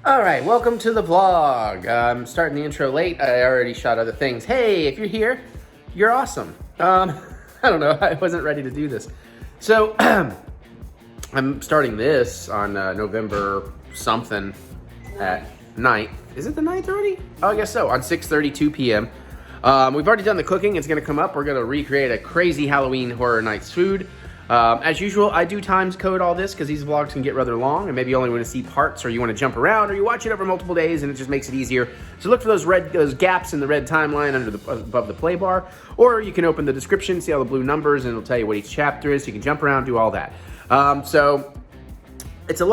All right, welcome to the vlog. I'm starting the intro late. I already shot other things. Hey, if you're here, you're awesome. I don't know, I wasn't ready to do this. So, I'm starting this on November something at night. Is it the 9th already? Oh, I guess so, on 6:32 p.m. We've already done the cooking. It's gonna come up. We're gonna recreate a crazy Halloween Horror Nights food. As usual, I do times code all this because these vlogs can get rather long and maybe you only want to see parts, or you want to jump around, or you watch it over multiple days and it just makes it easier. So look for those gaps in the red timeline above the play bar, or you can open the description, see all the blue numbers, and it'll tell you what each chapter is. So you can jump around, do all that. So it's a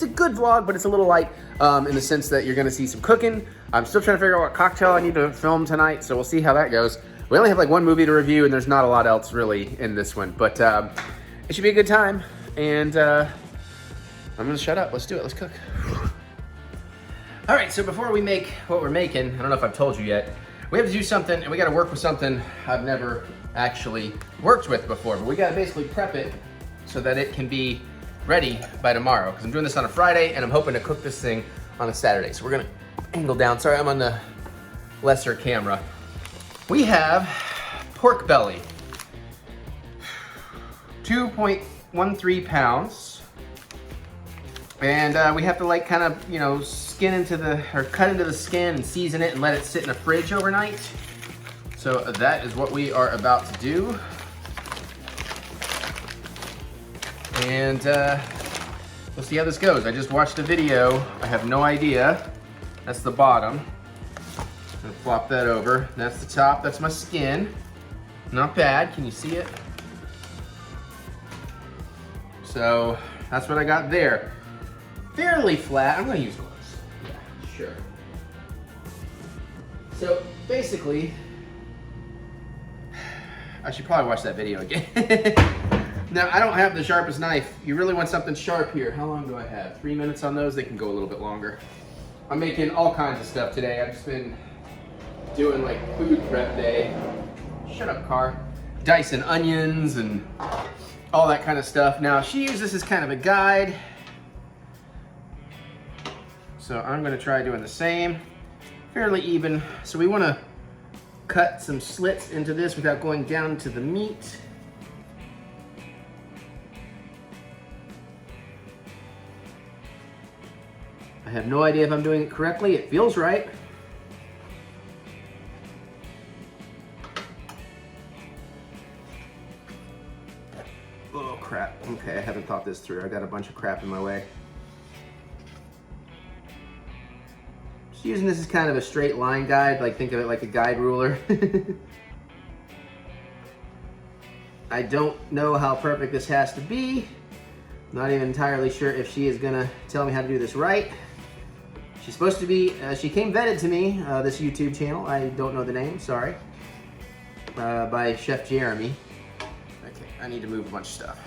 good vlog, but it's a little light in the sense that you're going to see some cooking. I'm still trying to figure out what cocktail I need to film tonight, so we'll see how that goes. We only have like one movie to review, and there's not a lot else really in this one, but it should be a good time. And I'm gonna shut up. Let's do it. Let's cook. All right. So before we make what we're making, I don't know if I've told you yet, we have to do something, and we got to work with something I've never actually worked with before. But we got to basically prep it so that it can be ready by tomorrow. Because I'm doing this on a Friday, and I'm hoping to cook this thing on a Saturday. So we're gonna angle down. Sorry, I'm on the lesser camera. We have pork belly, 2.13 pounds, and we have to like kind of, you know, cut into the skin and season it and let it sit in the fridge overnight. So that is what we are about to do. And we'll see how this goes. I just watched a video. I have no idea. That's the bottom. I'm gonna flop that over. That's the top, that's my skin. Not bad, can you see it? So that's what I got there. Fairly flat, I'm gonna use gloves. Yeah, sure. So basically, I should probably watch that video again. Now, I don't have the sharpest knife. You really want something sharp here. How long do I have? 3 minutes on those? They can go a little bit longer. I'm making all kinds of stuff today. I've just been doing like food prep day. Shut up, car. Dicing onions and all that kind of stuff. Now, she uses this as kind of a guide. So I'm gonna try doing the same. Fairly even. So we wanna cut some slits into this without going down to the meat. I have no idea if I'm doing it correctly. It feels right. Oh crap, okay, I haven't thought this through. I got a bunch of crap in my way. Just using this as kind of a straight line guide, like think of it like a guide ruler. I don't know how perfect this has to be. Not even entirely sure if she is gonna tell me how to do this right. She's supposed to be, she came vetted to me, this YouTube channel, I don't know the name, sorry, by Chef Jeremy. Okay, I need to move a bunch of stuff.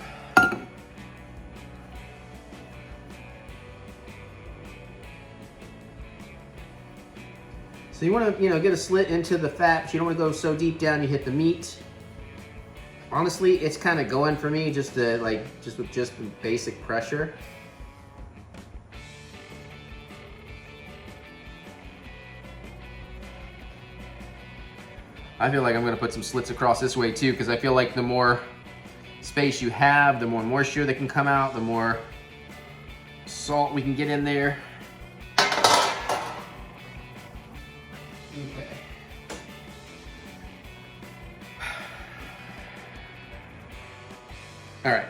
So you want to, get a slit into the fat, but you don't want to go so deep down you hit the meat. Honestly, it's kind of going for me just with basic pressure. I feel like I'm gonna put some slits across this way too, because I feel like the more space you have, the more moisture that can come out, the more salt we can get in there. Okay. All right,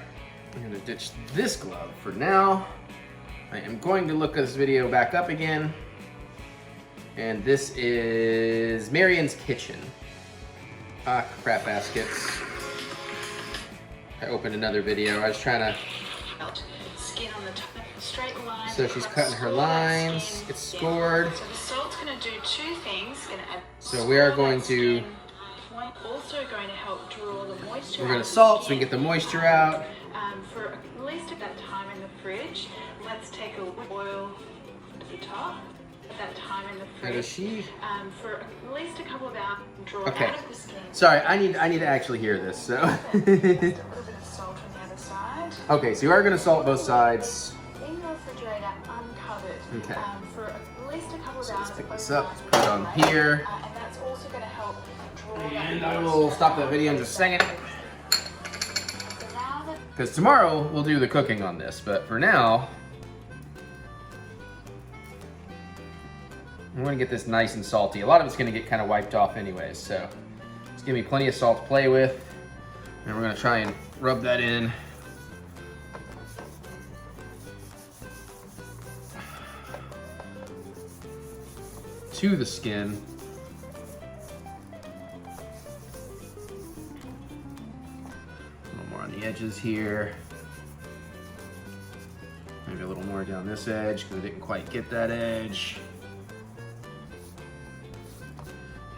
I'm gonna ditch this glove for now. I am going to look this video back up again. And this is Marion's Kitchen. Ah, crap baskets. I opened another video. I was trying to... Skin on the top, straight line. So she's cutting her lines. It's scored. So the salt's going to do two things. So we are going to... Also going to help draw the moisture. We're going to salt so we can get the moisture out. For at least at that time in the fridge, let's take a oil to the top. That time in the fridge. How does she? For at least a couple of hours, draw Okay. out of the skin. Sorry, I need to actually hear this. So. Just a little bit of salt on the other side. Okay, so you are going to salt both sides. In the refrigerator, uncovered. Okay. For at least a couple of hours. Let's pick this up, let's put it on here. And that's also going to help draw And that I will stop the video in just a second. So now that Because tomorrow we'll do the cooking on this, but for now, I'm gonna get this nice and salty. A lot of it's gonna get kind of wiped off anyways, so just give me plenty of salt to play with. And we're gonna try and rub that in. To the skin. A little more on the edges here. Maybe a little more down this edge because I didn't quite get that edge.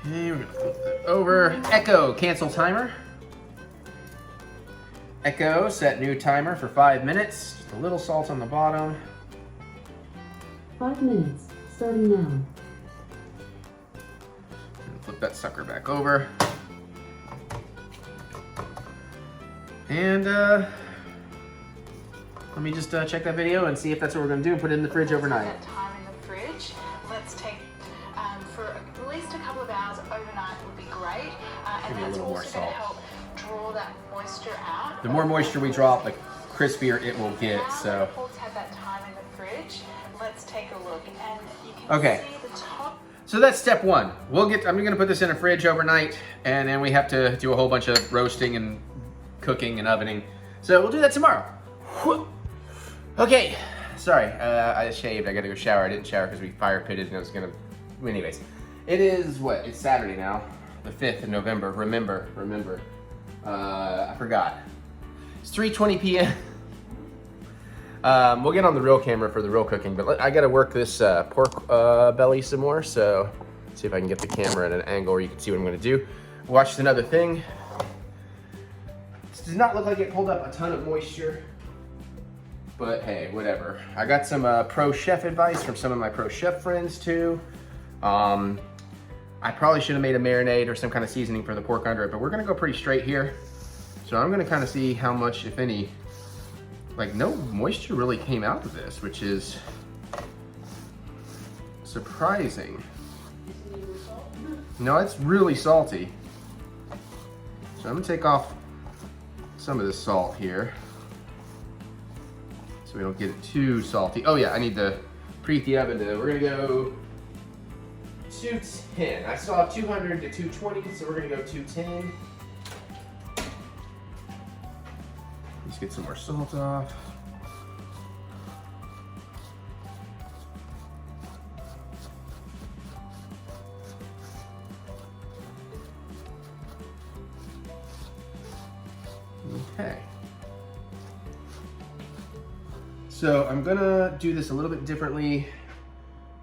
Okay, we're gonna flip that over. Echo, cancel timer. Echo, set new timer for 5 minutes. Just a little salt on the bottom. 5 minutes, starting now. And flip that sucker back over. And let me just check that video and see if that's what we're gonna do and put it in the fridge overnight. that time in the fridge, let's take for at least a couple of hours overnight would be great. And Maybe a that's little more also going salt. to help draw that moisture out. The more moisture we drop, the crispier it will get, Now so. that the pork's had that time in the fridge, let's take a look. And you can Okay. see the top. So that's step one. I'm gonna put this in a fridge overnight, and then we have to do a whole bunch of roasting and cooking and ovening. So we'll do that tomorrow. Okay, sorry, I shaved, I gotta go shower. I didn't shower because we fire pitted and I was gonna, anyways. It is what, it's Saturday now, the 5th of November, remember. I forgot. It's 3:20 p.m. We'll get on the real camera for the real cooking, but I gotta work this pork belly some more, so see if I can get the camera at an angle where you can see what I'm gonna do. Watch another thing. This does not look like it pulled up a ton of moisture, but hey, whatever. I got some pro chef advice from some of my pro chef friends too. I probably should have made a marinade or some kind of seasoning for the pork under it, but we're gonna go pretty straight here. So I'm gonna kind of see how much, if any, like no moisture really came out of this, which is surprising. No, it's really salty. So I'm gonna take off some of this salt here so we don't get it too salty. Oh yeah, I need to preheat the oven to, we're gonna go 210. I saw 200 to 220, so we're gonna go 210. Let's get some more salt off. Okay. So I'm gonna do this a little bit differently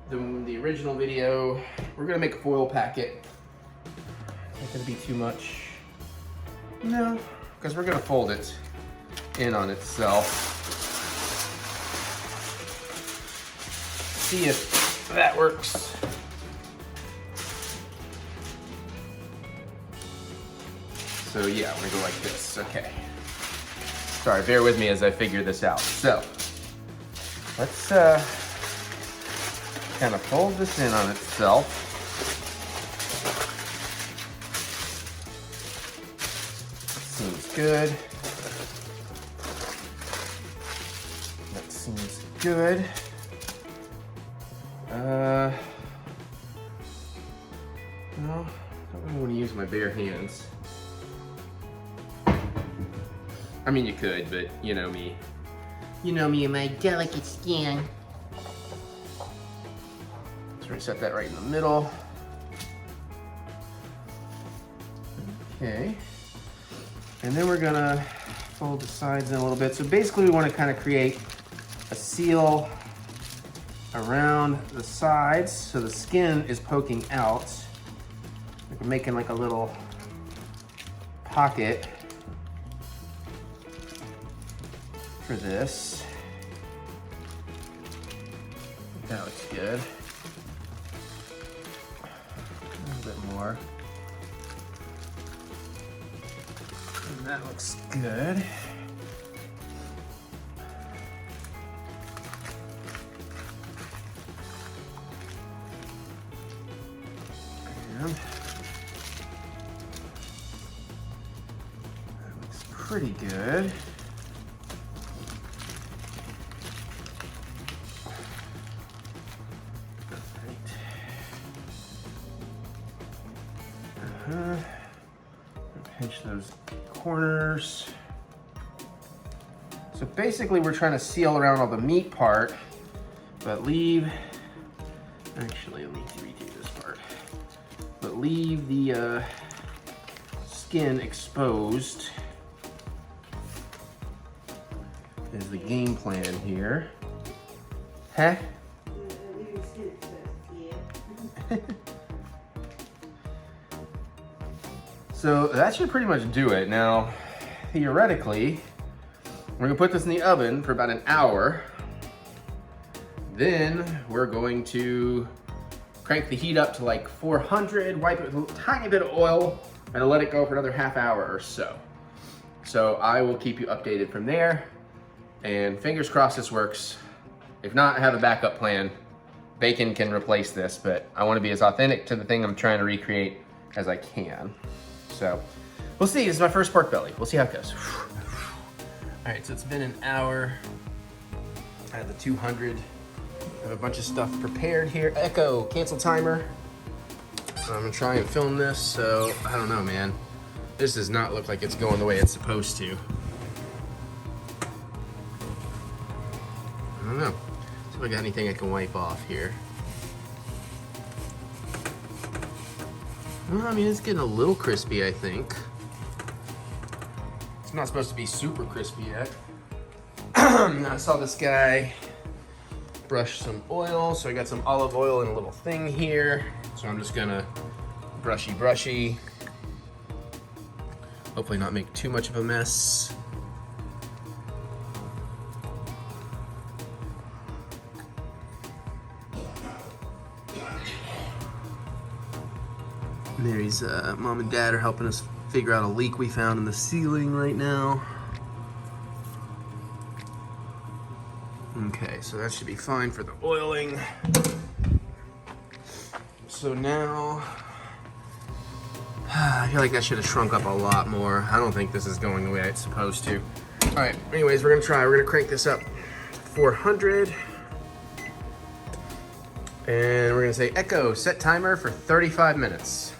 than the original video. We're gonna make a foil packet. Not gonna be too much. No, because we're gonna fold it in on itself. See if that works. So yeah, I'm gonna go like this, okay. Sorry, bear with me as I figure this out. So, let's kind of fold this in on itself. Seems good. That seems good. No, I don't really want to use my bare hands. I mean, you could, but you know me. You know me and my delicate skin. So we're gonna set that right in the middle. Okay. And then we're gonna fold the sides in a little bit. So basically we wanna kind of create a seal around the sides so the skin is poking out. We're making like a little pocket for this. That looks good. A little bit more. And that looks good. can. That looks pretty good. Pinch those corners. So basically we're trying to seal around all the meat part, but leave, actually I need to redo this part, but leave the skin exposed is the game plan here. Huh? So that should pretty much do it. Now, theoretically, we're gonna put this in the oven for about an hour. Then we're going to crank the heat up to like 400, wipe it with a tiny bit of oil, and let it go for another half hour or so. So I will keep you updated from there, and fingers crossed this works. If not, I have a backup plan. Bacon can replace this, but I wanna be as authentic to the thing I'm trying to recreate as I can. So we'll see. This is my first pork belly. We'll see how it goes. All right, so it's been an hour. I have the 200. I have a bunch of stuff prepared here. Echo, cancel timer. I'm gonna try and film this, so I don't know, man. This does not look like it's going the way it's supposed to. I don't know. See if I got anything I can wipe off here. Well, I mean, it's getting a little crispy, I think. It's not supposed to be super crispy yet. I saw this guy brush some oil, so I got some olive oil in a little thing here. So I'm just gonna brushy. Hopefully not make too much of a mess. Mary's mom and dad are helping us figure out a leak we found in the ceiling right now. Okay, so that should be fine for the oiling. So now, I feel like that should have shrunk up a lot more. I don't think this is going the way it's supposed to. All right, anyways, we're gonna try. We're gonna crank this up 400. And we're gonna say Echo, set timer for 35 minutes.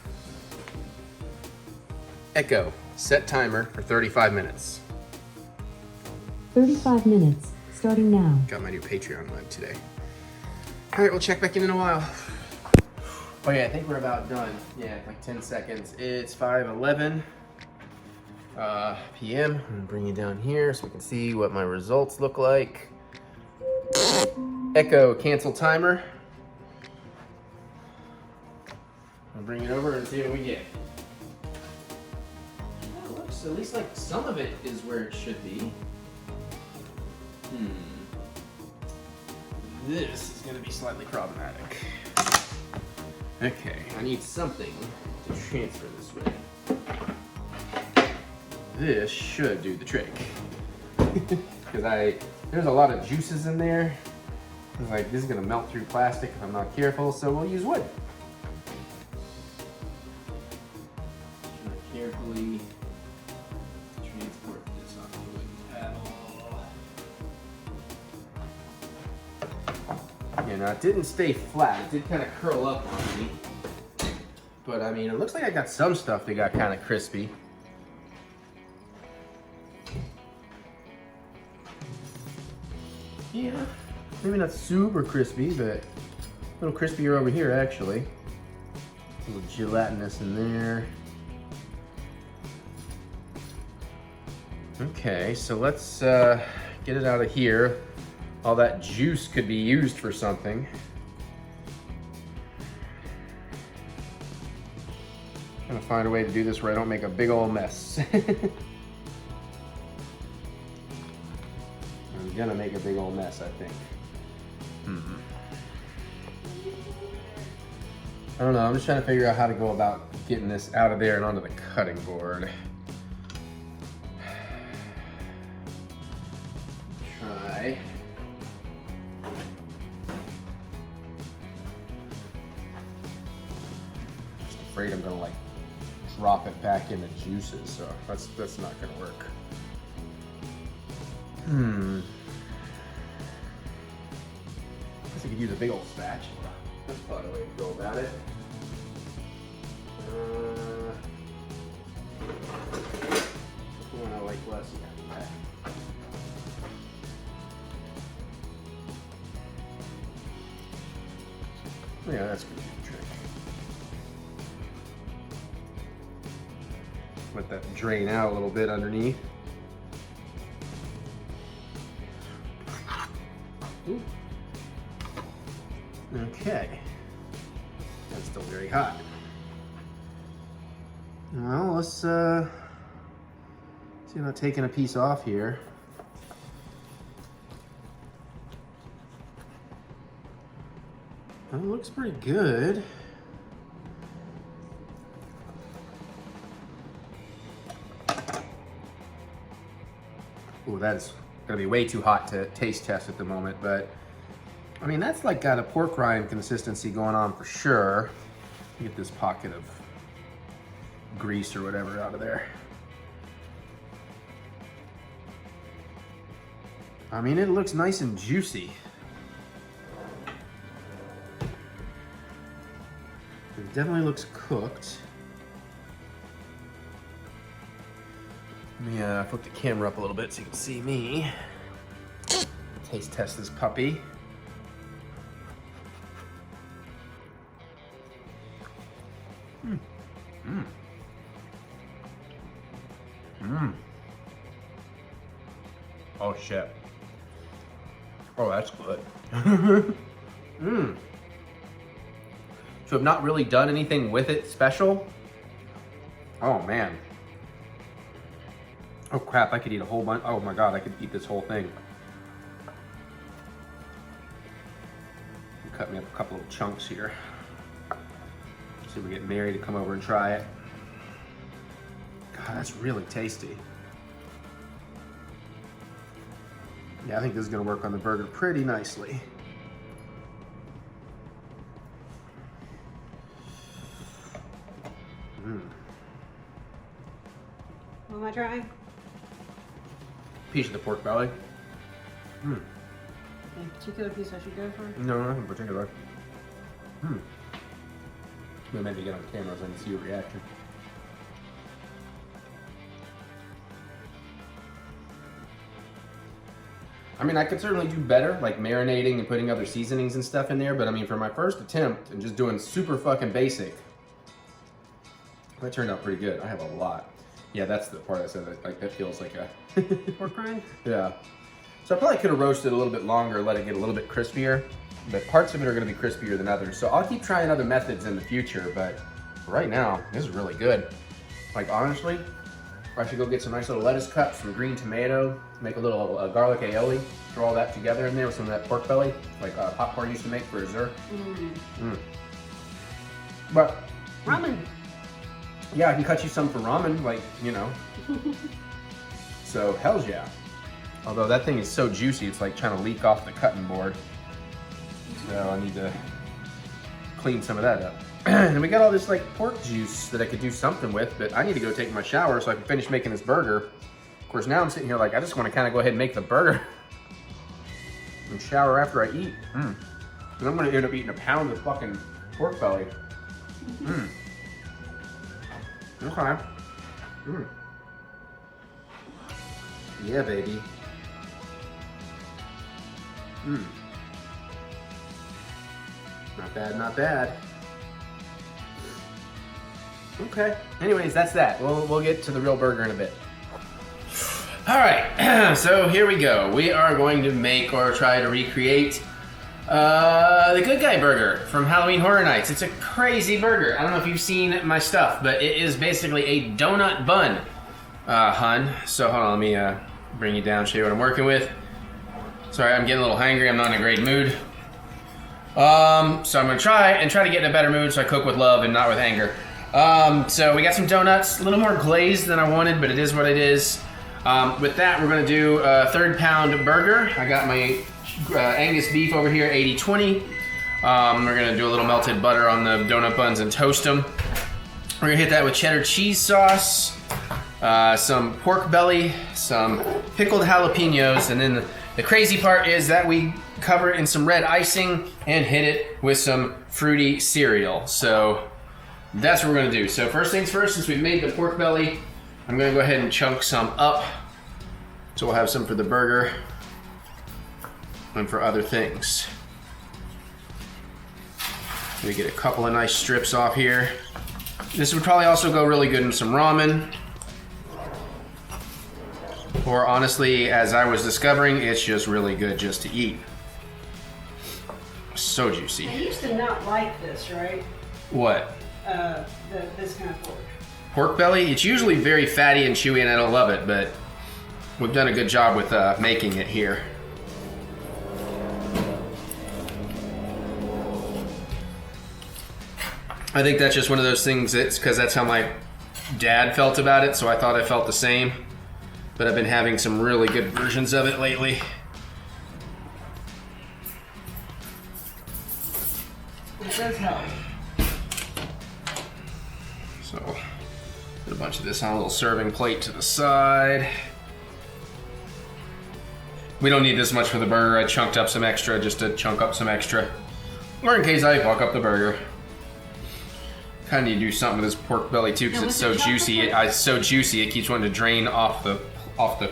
Echo, set timer for 35 minutes. 35 minutes, starting now. Got my new Patreon mug today. All right, we'll check back in a while. Oh yeah, I think we're about done. Yeah, like 10 seconds. It's 5:11 p.m. I'm gonna bring you down here so we can see what my results look like. Echo, cancel timer. I'll bring it over and see what we get. Yeah, it looks at least like some of it is where it should be. This is gonna be slightly problematic. Okay, I need something to transfer this with. This should do the trick. Because there's a lot of juices in there. It's like, this is gonna melt through plastic if I'm not careful, so we'll use wood. Carefully transport this off the wooden paddle. Yeah, now it didn't stay flat. It did kind of curl up on me. But I mean, it looks like I got some stuff that got kind of crispy. Yeah, maybe not super crispy, but a little crispier over here actually. A little gelatinous in there. Okay, so let's get it out of here. All that juice could be used for something. I'm gonna find a way to do this where I don't make a big old mess. I'm gonna make a big old mess, I think. I don't know, I'm just trying to figure out how to go about getting this out of there and onto the cutting board. Try. afraid I'm gonna like drop it back in the juices, so that's not gonna work. I guess I could use a big old spatula. That's probably the way to go about it. The one I like less. Yeah, that's gonna be the trick. Let that drain out a little bit underneath. Ooh. Okay. That's still very hot. Well, let's see about taking a piece off here. That looks pretty good. Ooh, that's gonna be way too hot to taste test at the moment, but I mean, that's like got a pork rind consistency going on for sure. Get this pocket of grease or whatever out of there. I mean, it looks nice and juicy. It definitely looks cooked. Let me flip the camera up a little bit so you can see me. Taste test this puppy. Oh shit. Oh, that's good. So I've not really done anything with it special. Oh man. Oh crap, I could eat a whole bunch. Oh my god, I could eat this whole thing. Cut me up a couple of chunks here. See if we get Mary to come over and try it. God, that's really tasty. Yeah, I think this is gonna work on the burger pretty nicely. What am I trying? Piece of the pork belly. Any particular piece I should go for? No, nothing in particular. We meant to get on camera so I can see your reaction. I mean, I could certainly do better, like marinating and putting other seasonings and stuff in there, but I mean, for my first attempt and just doing super fucking basic, that turned out pretty good. I have a lot. Yeah, that's the part I said, like that feels like a... Pork rind? Yeah. So I probably could have roasted a little bit longer, let it get a little bit crispier, but parts of it are gonna be crispier than others. So I'll keep trying other methods in the future, but right now, this is really good. Like honestly, I should go get some nice little lettuce cups, some green tomato, make a little garlic aioli, throw all that together in there with some of that pork belly, like popcorn used to make for dessert. But Ramen. yeah, I can cut you some for ramen, like, you know. So hells yeah. Although that thing is so juicy, it's like trying to leak off the cutting board. So I need to clean some of that up. And we got all this like pork juice that I could do something with, but I need to go take my shower so I can finish making this burger. Of course, now I'm sitting here like, I just want to kind of go ahead and make the burger and shower after I eat. And I'm going to end up eating a pound of fucking pork belly. Okay. Yeah, baby. Not bad, not bad. Okay. Anyways, that's that. We'll get to the real burger in a bit. All right. So here we go. We are going to make or try to recreate the Good Guy Burger from Halloween Horror Nights. It's a crazy burger. I don't know if you've seen my stuff, but it is basically a donut bun, hun. So hold on, let me bring you down, show you what I'm working with. Sorry, I'm getting a little hangry. I'm not in a great mood. So I'm gonna try to get in a better mood so I cook with love and not with anger. So we got some donuts, a little more glazed than I wanted, but it is what it is. With that, we're gonna do a 1/3 pound burger. I got my Angus beef over here, 80/20. We're gonna do a little melted butter on the donut buns and toast them. We're gonna hit that with cheddar cheese sauce, some pork belly, some pickled jalapenos, and then the crazy part is that we cover it in some red icing and hit it with some fruity cereal. So that's what we're gonna do. So first things first, since we've made the pork belly, I'm gonna go ahead and chunk some up. So we'll have some for the burger and for other things. We get a couple of nice strips off here. This would probably also go really good in some ramen. Or honestly, as I was discovering, it's just really good just to eat. So juicy. I used to not like this, right? What? This kind of pork. Pork belly? It's usually very fatty and chewy and I don't love it, but we've done a good job with making it here. I think that's just one of those things, it's because that's how my dad felt about it, so I thought I felt the same. But I've been having some really good versions of it lately. It does help. So, put a bunch of this on a little serving plate to the side. We don't need this much for the burger. I chunked up some extra just to chunk up some extra. Or in case I fuck up the burger. Kind of need to do something with this pork belly too because it's so juicy. It's so juicy it keeps wanting to drain off the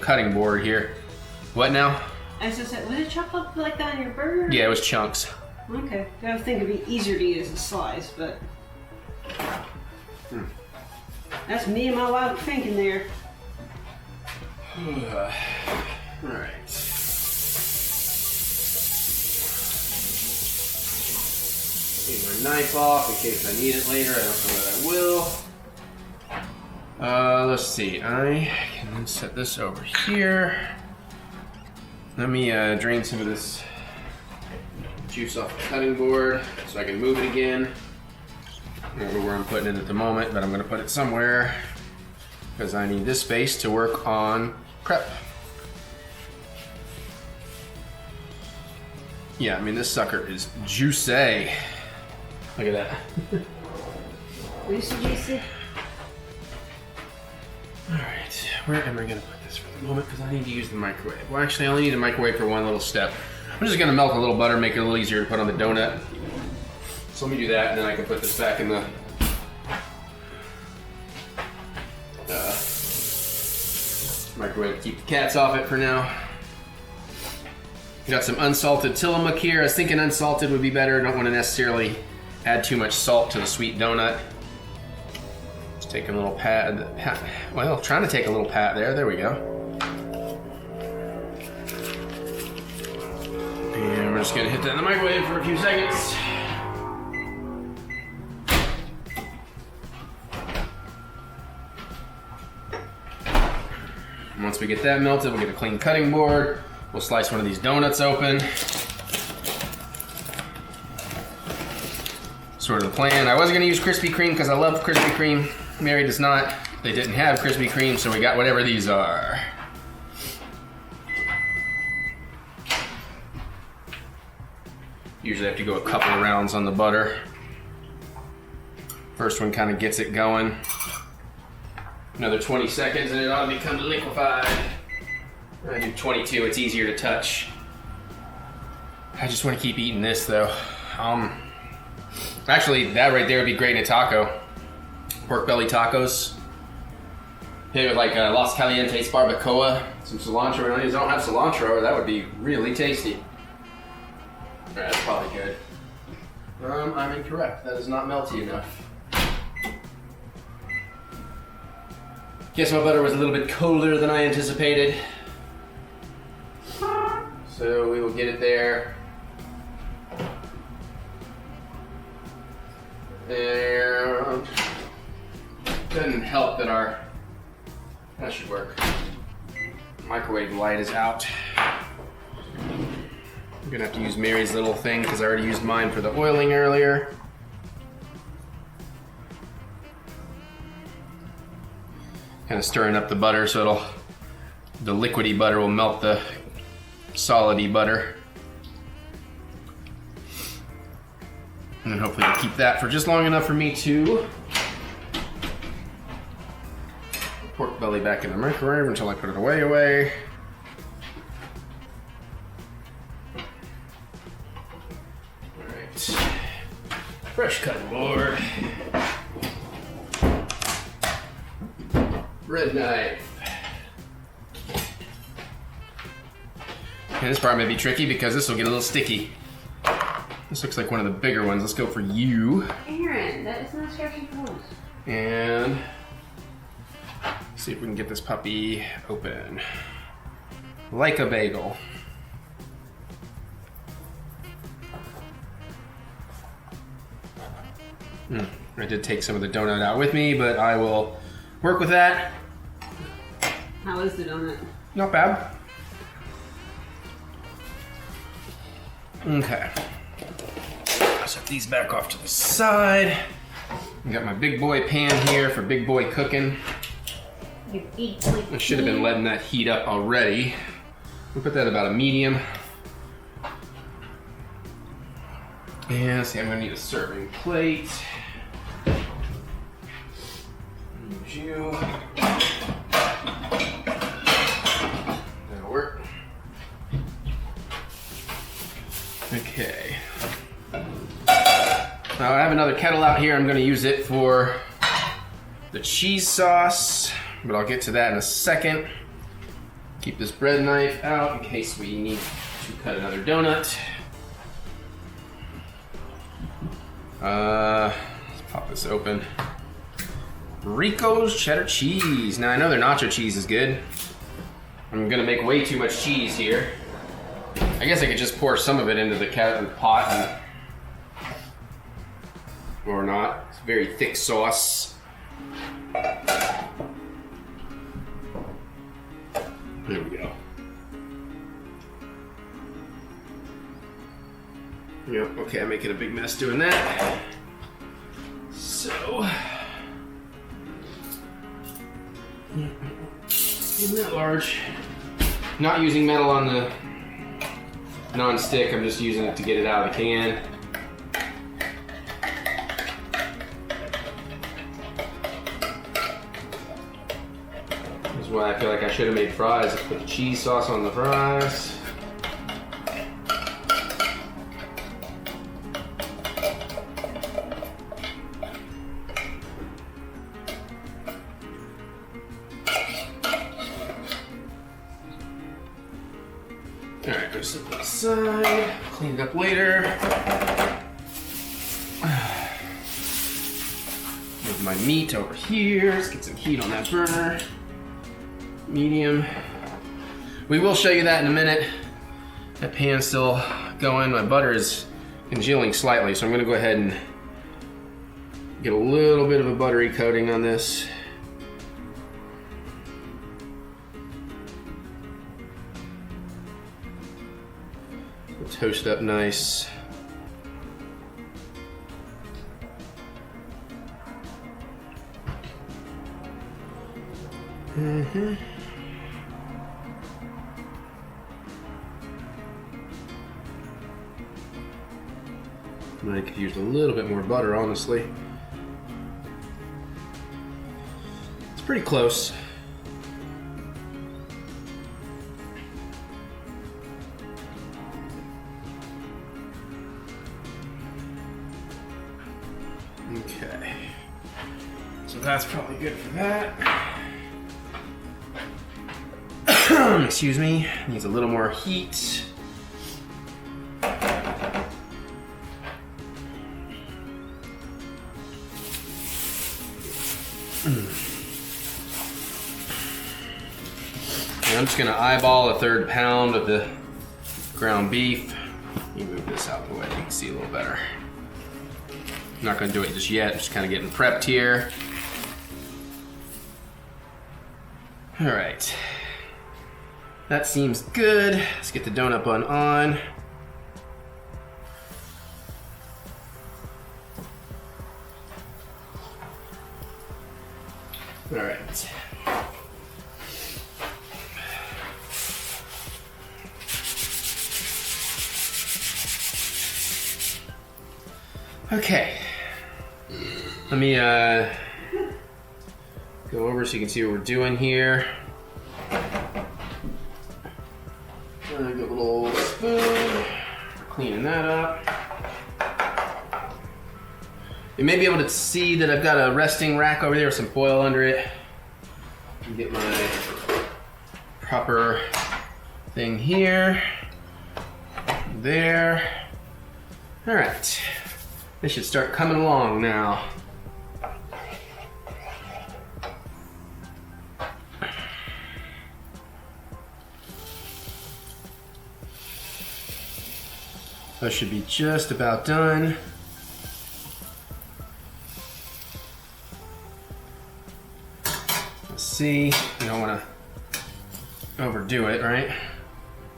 cutting board here. What now? I was just saying, was it chopped up like that on your burger? Yeah, it was chunks. Okay. I was thinking it'd be easier to eat as a slice, but that's me and my wild thinking there. All right. Take my knife off in case I need it later. I don't know that I will. Let's see. I can set this over here. Let me drain some of this juice off the cutting board so I can move it again. I don't know where I'm putting it at the moment, but I'm going to put it somewhere because I need this space to work on prep. Yeah, I mean, this sucker is juicy. Look at that. Juicy. Alright, where am I going to put this for the moment? Because I need to use the microwave. Well, actually, I only need the microwave for one little step. I'm just going to melt a little butter, make it a little easier to put on the donut. So let me do that, and then I can put this back in the microwave. Keep the cats off it for now. Got some unsalted Tillamook here. I was thinking unsalted would be better. Don't want to necessarily add too much salt to the sweet donut. Just take a little pat. Well, trying to take a little pat there. There we go. And we're just gonna hit that in the microwave for a few seconds. And once we get that melted, we'll get a clean cutting board. We'll slice one of these donuts open. Sort of the plan. I wasn't gonna use Krispy Kreme because I love Krispy Kreme. Mary does not. They didn't have Krispy Kreme, so we got whatever these are. Usually I have to go a couple of rounds on the butter. First one kind of gets it going. Another 20 seconds and it ought to become liquefied. I do 22, it's easier to touch. I just want to keep eating this though. Actually, that right there would be great in a taco. Pork belly tacos. Hit it with like Los Calientes barbacoa, some cilantro and onions. I don't have cilantro, that would be really tasty. Alright, that's probably good. I'm incorrect, that is not melty enough. Guess my butter was a little bit colder than I anticipated. So we will get it there. And doesn't help that that should work. Microwave light is out. I'm gonna have to use Mary's little thing because I already used mine for the oiling earlier. Kind of stirring up the butter so the liquidy butter will melt the solidy butter. And then hopefully we'll keep that for just long enough for me to pork belly back in the microwave until I put it away. Alright. Fresh cutting board. Bread knife. And this part may be tricky because this will get a little sticky. This looks like one of the bigger ones. Let's go for you. Aaron, that is not stretching close. And see if we can get this puppy open. Like a bagel. I did take some of the donut out with me, but I will work with that. How is the donut? Not bad. Okay. I'll set these back off to the side. I got my big boy pan here for big boy cooking. I should have been letting that heat up already. We'll put that about a medium. And see, I'm gonna need a serving plate. Use you. That'll work. Okay. Now I have another kettle out here. I'm gonna use it for the cheese sauce, but I'll get to that in a second. Keep this bread knife out in case we need to cut another donut. Let's pop this open. Rico's cheddar cheese. Now I know their nacho cheese is good. I'm gonna make way too much cheese here. I guess I could just pour some of it into the pot and, or not. It's very thick sauce. There we go. Yep, okay, I'm making a big mess doing that. So, isn't that large? Not using metal on the non-stick, I'm just using it to get it out of the can. This is why I feel like I should have made fries. Let's put the cheese sauce on the fries. Alright, go set that aside. Clean it up later. Move my meat over here. Let's get some heat on that burner. Medium. We will show you that in a minute. That pan's still going. My butter is congealing slightly, so I'm going to go ahead and get a little bit of a buttery coating on this. Toast up nice. I could use a little bit more butter, honestly. It's pretty close. Okay, so that's probably good for that. Excuse me, needs a little more heat. And I'm just gonna eyeball a 1/3 pound of the ground beef. Let me move this out of the way so you can see a little better. I'm not gonna do it just yet, just kind of getting prepped here. All right, that seems good. Let's get the donut bun on. All right. Okay. Let me go go over so you can see what we're doing here. Get a little spoon, cleaning that up. You may be able to see that I've got a resting rack over there with some foil under it. Get my proper thing here, there. All right, this should start coming along now. That should be just about done. Let's see, you don't want to overdo it, right?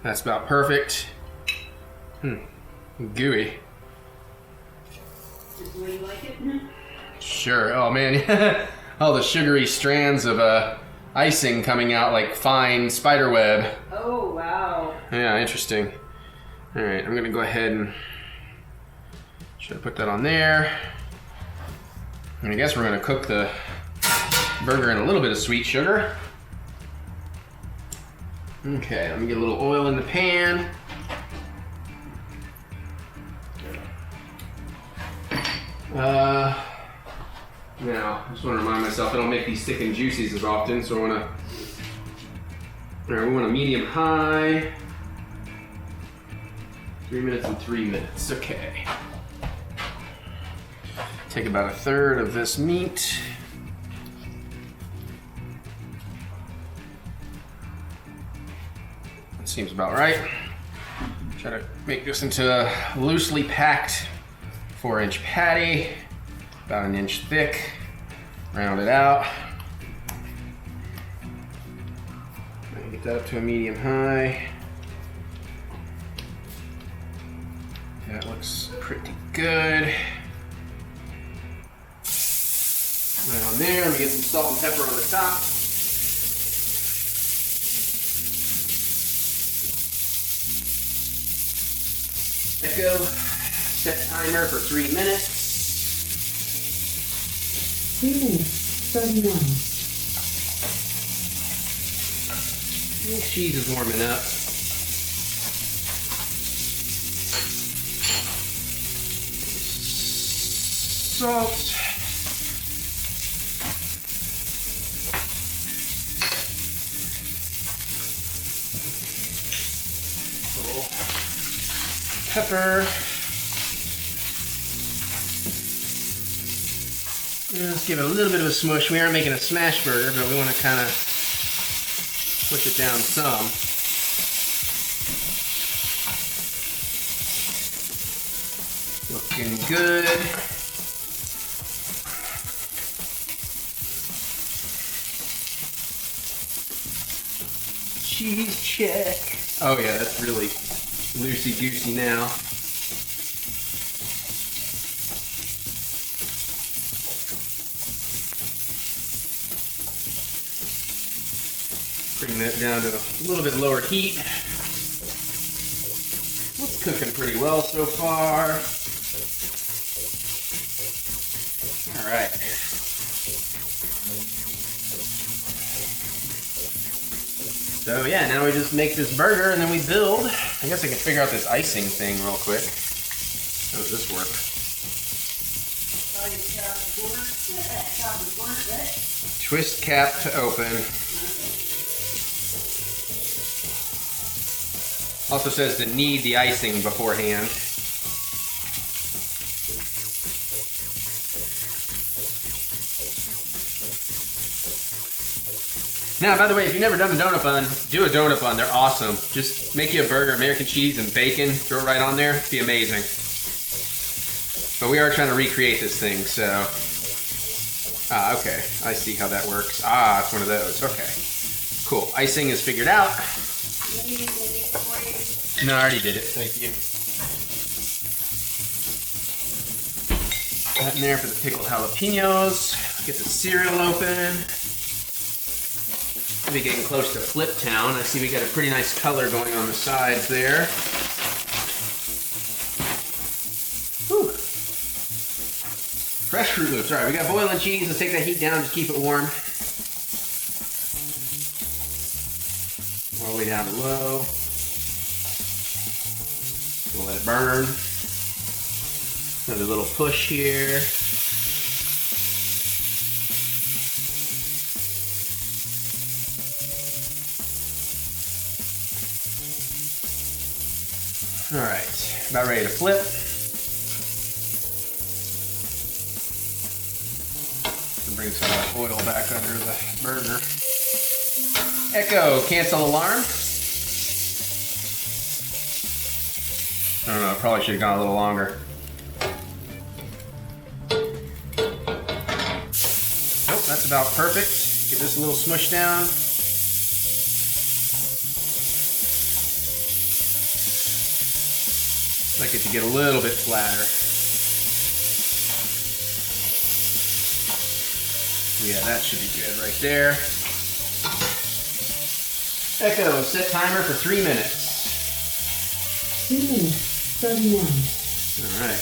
That's about perfect. Gooey. Is the way you like it? Sure, oh man, all the sugary strands of icing coming out like fine spider web. Oh, wow. Yeah, interesting. All right, I'm gonna go ahead and should I put that on there? And I guess we're gonna cook the burger in a little bit of sweet sugar. Okay, let me get a little oil in the pan. Now, I just want to remind myself I don't make these thick and juicies as often, so I want to. We want a medium high. 3 minutes and 3 minutes. Okay. Take about a third of this meat. That seems about right. Try to make this into a loosely packed 4-inch patty, about 1 inch thick. Round it out. Get that up to a medium high. That looks pretty good. Right on there. Let me get some salt and pepper on the top. Echo. Set timer for 3 minutes. 3 minutes, starting now. The cheese is warming up. Salt. Pepper. Let's give it a little bit of a smush. We aren't making a smash burger, but we want to kind of push it down some. Looking good. Cheese check. Oh yeah, that's really loosey-goosey now. Bring that down to a little bit lower heat. It's cooking pretty well so far. All right. So yeah, now we just make this burger and then we build. I guess I can figure out this icing thing real quick. How does this work? Twist cap to open. Also says to knead the icing beforehand. Now, by the way, if you've never done a donut bun, do a donut bun. They're awesome. Just make you a burger, American cheese and bacon, throw it right on there. It'd be amazing. But we are trying to recreate this thing, so. Okay. I see how that works. Ah, it's one of those. Okay. Cool. Icing is figured out. No, I already did it. Thank you. That in there for the pickled jalapenos. Get the cereal open. Maybe getting close to Flip Town. I see we got a pretty nice color going on the sides there. Whew. Fresh Fruit Loops. All right, we got boiling cheese. Let's take that heat down, just keep it warm. the way down to low. We'll let it burn. Another little push here. All right, about ready to flip. Bring some oil back under the burger. Echo, cancel alarm. I don't know, probably should have gone a little longer. Nope, that's about perfect. Give this a little smush down. Like it to get a little bit flatter. Yeah, that should be good right there. Echo, set timer for 3 minutes. 2 minutes, 39. All right.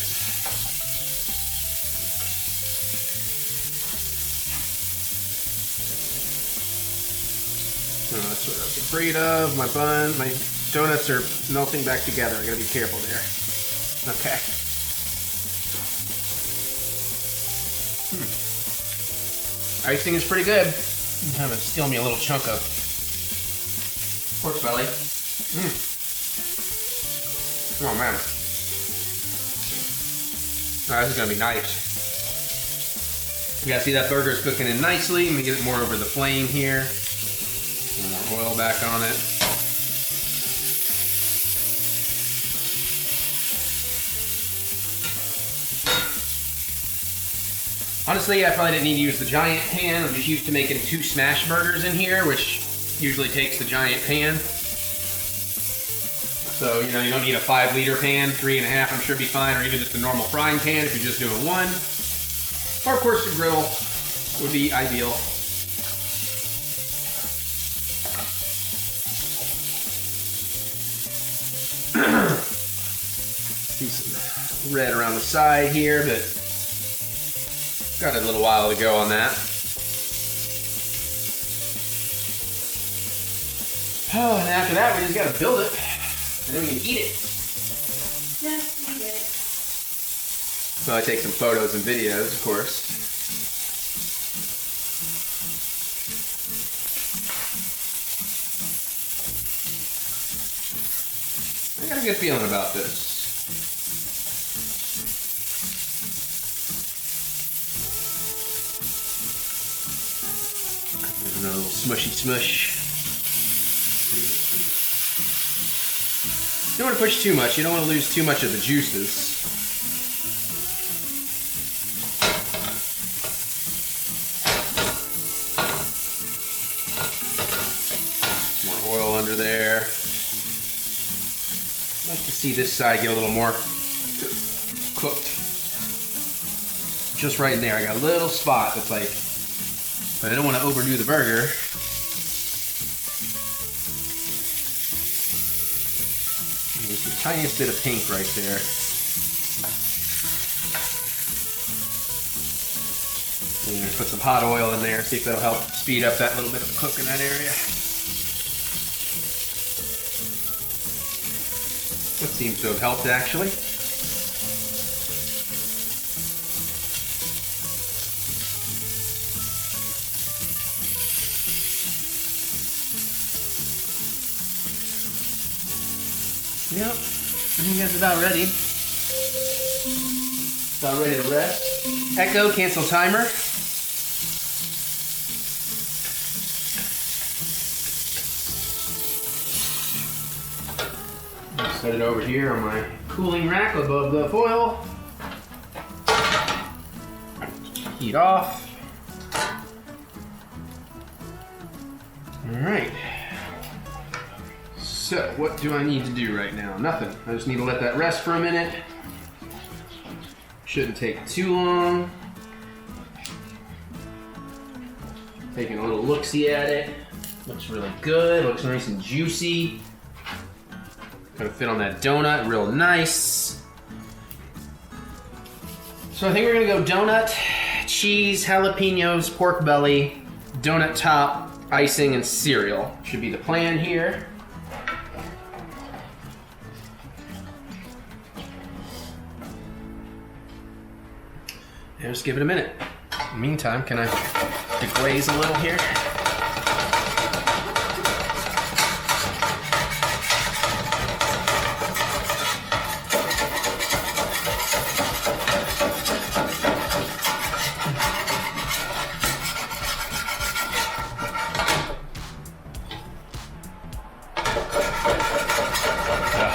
Oh, that's what I was afraid of. My bun, my donuts are melting back together. I gotta be careful there. Okay. Icing is pretty good. I'm having to steal me a little chunk of pork belly. Oh man. Oh, this is gonna be nice. You gotta see that burger is cooking in nicely. Let me get it more over the flame here. A little more oil back on it. Honestly, I probably didn't need to use the giant pan. I'm just used to making 2 smash burgers in here, which usually takes the giant pan. So, you know, you don't need a 5-liter pan. 3.5 I'm sure be fine, or even just a normal frying pan if you're just doing 1. Or of course the grill would be ideal. See some red around the side here, but got a little while to go on that. Oh, and after that, we just gotta build it, and then we can eat it. Yes, we did. So I take some photos and videos, of course. I got a good feeling about this. A little smushy smush. You don't want to push too much. You don't want to lose too much of the juices. Some more oil under there. I'd like to see this side get a little more cooked. Just right in there. I got a little spot that's like, but I don't want to overdo the burger. There's the tiniest bit of pink right there. And you're gonna put some hot oil in there, see if that'll help speed up that little bit of cook in that area. That seems to have helped actually. Yep, I think that's about ready. About ready to rest. Echo, cancel timer. Set it over here on my cooling rack above the foil. Heat off. All right. So, what do I need to do right now? Nothing. I just need to let that rest for a minute. Shouldn't take too long. Taking a little look-see at it. Looks really good. Looks nice and juicy. Gonna fit on that donut real nice. So I think we're gonna go donut, cheese, jalapenos, pork belly, donut top, icing, and cereal. Should be the plan here. And just give it a minute. In the meantime, can I deglaze a little here?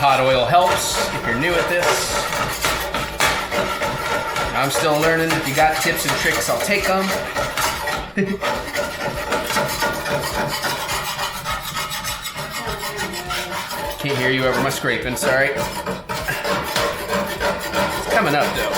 Hot oil helps if you're new at this. I'm still learning. If you got tips and tricks, I'll take them. Can't hear you over my scraping, sorry. It's coming up though.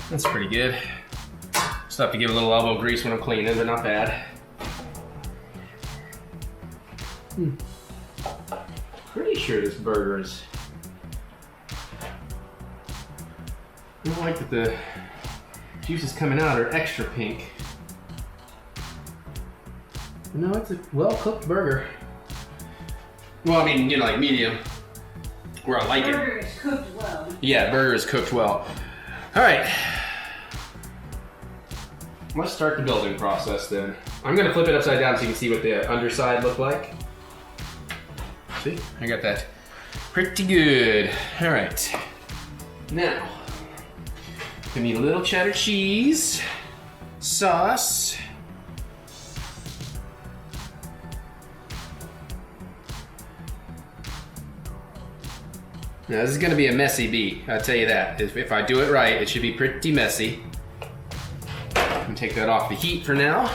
That's pretty good. Still have to give a little elbow grease when I'm cleaning, but not bad. Pretty sure this burger is... I don't like that the juices coming out are extra pink. No, it's a well-cooked burger. Well, I mean, you know, like medium, where I like it. Burger is cooked well. Yeah, burger is cooked well. All right. Let's start the building process then. I'm gonna flip it upside down so you can see what the underside looked like. See, I got that pretty good. All right, now, we need a little cheddar cheese, sauce, now this is gonna be a messy beat, I'll tell you that. If I do it right, it should be pretty messy. I'm gonna take that off the heat for now.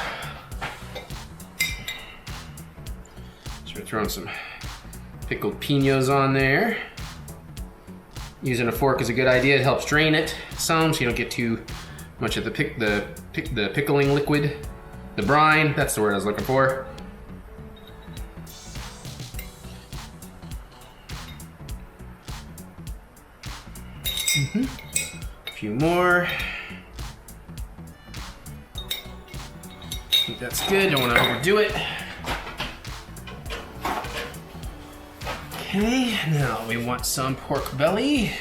So we're throwing some pickled pinos on there. Using a fork is a good idea. It helps drain it some so you don't get too much of the pickling liquid. The brine, that's the word I was looking for. A few more. I think that's good, don't want to overdo it. Okay, now we want some pork belly.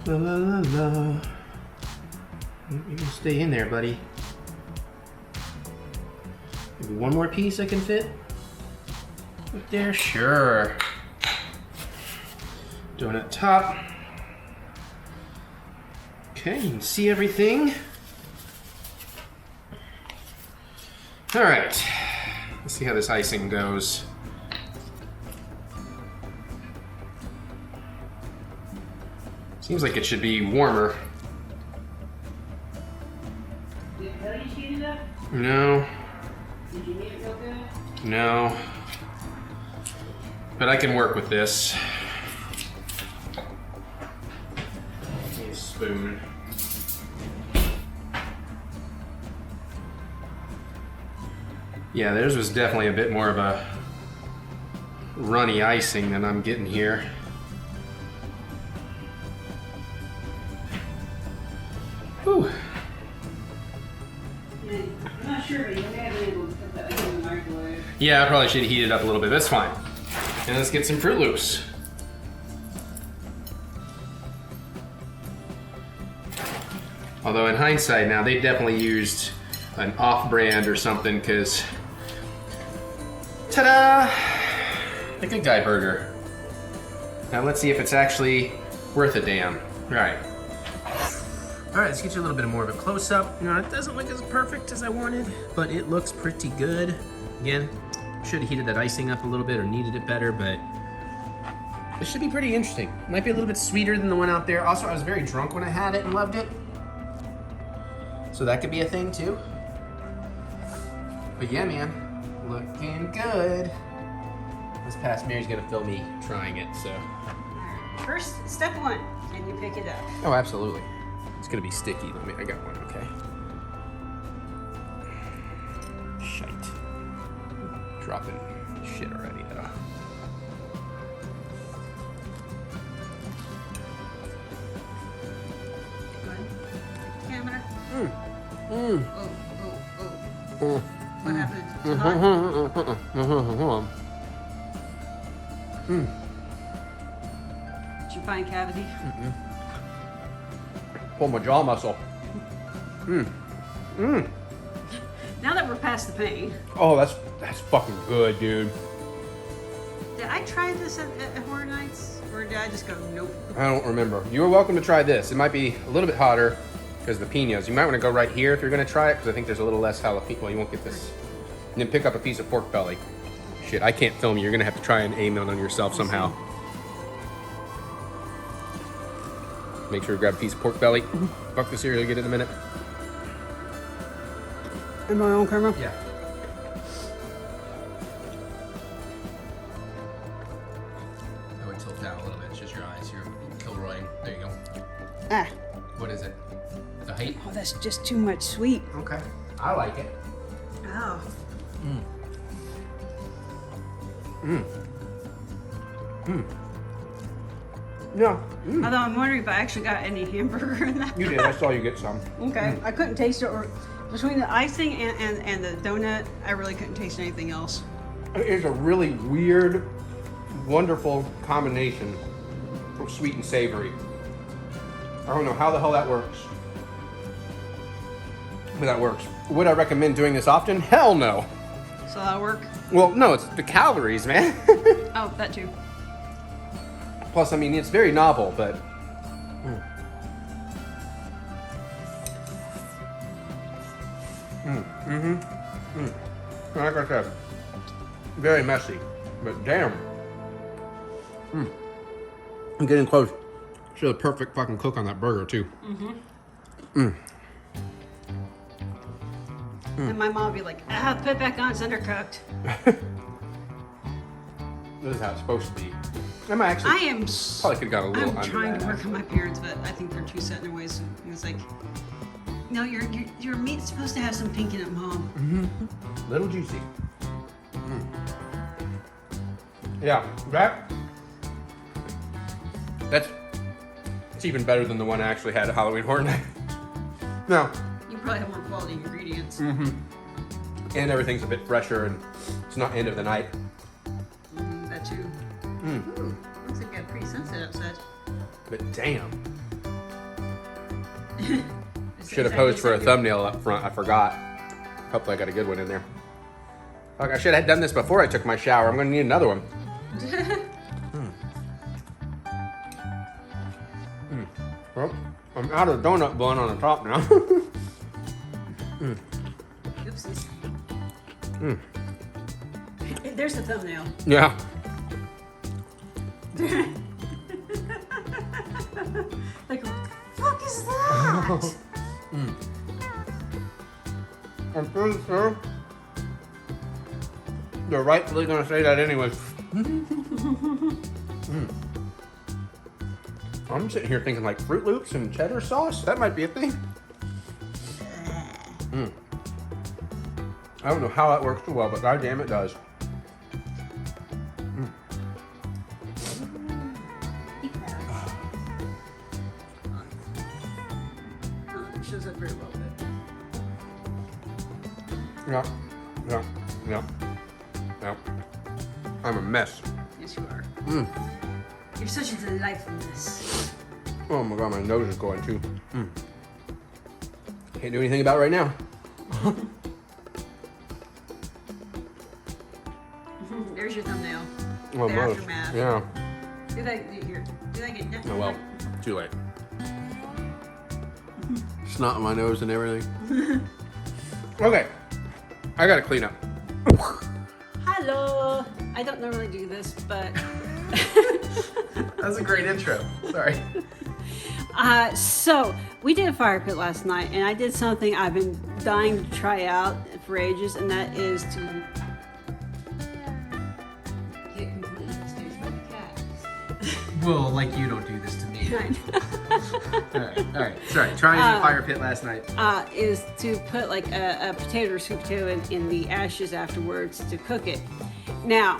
La la la la. You can stay in there, buddy. Maybe one more piece I can fit? Right there, sure. Donut top. Okay, you can see everything. All right, let's see how this icing goes. Seems like it should be warmer. Did it tell you to heat it up? No. Did you knead it real good? No. But I can work with this. Need a spoon. Yeah, theirs was definitely a bit more of a runny icing than I'm getting here. Whew. Yeah, I'm not sure, but you may have been able to put that in the microwave. Yeah, I probably should heat it up a little bit. That's fine. And let's get some Fruit Loops. Although in hindsight now, they definitely used an off-brand or something, because ta-da! The Good Guy burger. Now let's see if it's actually worth a damn. Right. All right, let's get you a little bit more of a close-up. You know, it doesn't look as perfect as I wanted, but it looks pretty good. Again, should have heated that icing up a little bit or kneaded it better, but it should be pretty interesting. Might be a little bit sweeter than the one out there. Also, I was very drunk when I had it and loved it. So that could be a thing too. But yeah, man, looking good. This past Mary's gonna film me trying it, so. First, step one, and you pick it up. Oh, absolutely. It's gonna be sticky. I got one, okay. Shite. Dropping shit already, though. Camera. Mm. Oh. What happened? Too hot? Did you find cavity? Pull my jaw muscle. Now that we're past the pain, Oh, that's fucking good, dude. did I try this at Horror Nights? Or did I just go, nope? I don't remember. You are welcome to try this. It might be a little bit hotter because of the pinos. You might want to go right here if you're going to try it because I think there's a little less jalapeno. Well, you won't get this. And then pick up a piece of pork belly. Shit, I can't film you. You're going to have to try and aim it on yourself somehow. Make sure to grab a piece of pork belly. Fuck the cereal, get it in a minute. Am I on camera? Yeah. I would tilt down a little bit. It's just your eyes. You're Kilroying. There you go. Ah. What is it? The height? Oh, that's just too much sweet. Okay. I like it. Oh. Yeah. Although I'm wondering if I actually got any hamburger in that. You did. I saw you get some. Okay. I couldn't taste it, or between the icing and the donut, I really couldn't taste anything else. It is a really weird, wonderful combination of sweet and savory. I don't know how the hell that works. But that works. Would I recommend doing this often? Hell no. So that'll work? Well, no, it's the calories, man. Oh, that too. Plus, I mean, it's very novel, but... Like I said, very messy, but damn. I'm getting close. She's a perfect fucking cook on that burger, too. And my mom would be like, put it back on, it's undercooked. This is how it's supposed to be. I'm actually... I am Probably could've got a little I'm under trying that. to work on my parents, but I think they're too set in their ways. It's like, no, your meat's supposed to have some pink in it, Mom. Little juicy. Yeah, that's it's even better than the one I actually had at Halloween Horror Night. No. You probably have more quality ingredients. And everything's a bit fresher and it's not end of the night. That too. Looks like it got pretty sunset outside. But damn. Is Should have that- posed is for a that thumbnail up front. I forgot. Hopefully I got a good one in there. Fuck, I should have done this before I took my shower. I'm gonna need another one. Well, I'm out of donut bun on the top now. Oopsies. There's the thumbnail. Yeah. Like, what the fuck is that? I'm pretty sure they're rightfully gonna say that anyway. I'm sitting here thinking like Fruit Loops and cheddar sauce. That might be a thing. I don't know how that works too well, but goddamn it does. It shows up very well, but Yeah. I'm a mess. yes, you are. You're such a delightfulness. Oh my god, my nose is going too. Can't do anything about it right now. There's your thumbnail. Oh, The most. aftermath. Yeah. Did I get that? Oh well, too late. Snot in my nose and everything. Okay, I gotta clean up. Hello. I don't normally do this, but That was a great intro. Sorry. so we did a fire pit last night, and I did something I've been dying to try out for ages, and that is to get completely staged by the cat. Well, like you don't do this to me. I know. All right. Sorry. Trying the fire pit last night. Is to put like a potato or sweet potato in the ashes afterwards to cook it. Now,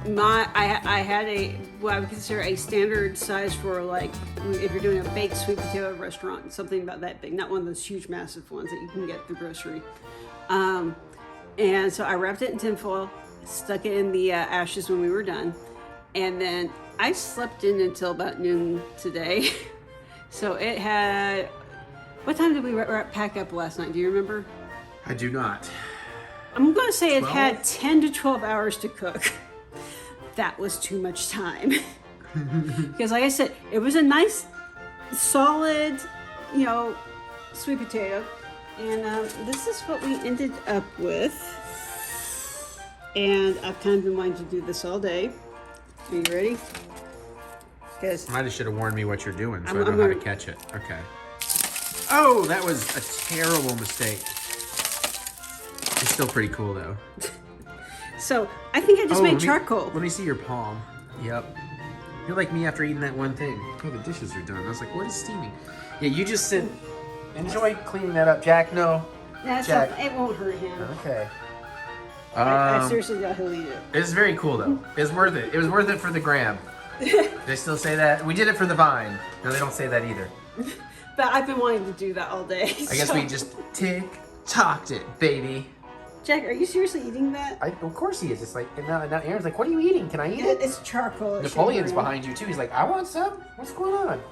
I had what I would consider a standard size for like if you're doing a baked sweet potato restaurant, something about that big, not one of those huge massive ones that you can get at the grocery. And so I wrapped it in tinfoil, stuck it in the ashes when we were done, and then I slept in until about noon today. So it had. What time did we pack up last night? Do you remember? I do not. I'm going to say it 12? had 10 to 12 hours to cook. That was too much time. Because like I said, it was a nice, solid, sweet potato. And this is what we ended up with. And I've kind of been wanting to do this all day. Are you ready? Because Might have should have warned me what you're doing, so I know how to catch it. Okay. Oh, that was a terrible mistake. It's still pretty cool though. So I think I just made charcoal. Let me see your palm. Yep. You're like me after eating that one thing. Oh, the dishes are done. I was like, what is steaming? Yeah, you just sit. Enjoy cleaning that up, Jack. No. That's Jack. It won't hurt him. Okay. I seriously doubt he'll eat it. It's very cool though. It's worth it. It was worth it for the gram. They still say that? We did it for the vine. No, they don't say that either. But I've been wanting to do that all day. I guess we just tick-tocked it, baby. Jack, are you seriously eating that? Of course he is. It's like, and now Aaron's like, what are you eating? Can I eat it? It's charcoal. Napoleon's behind you too. He's like, I want some. What's going on?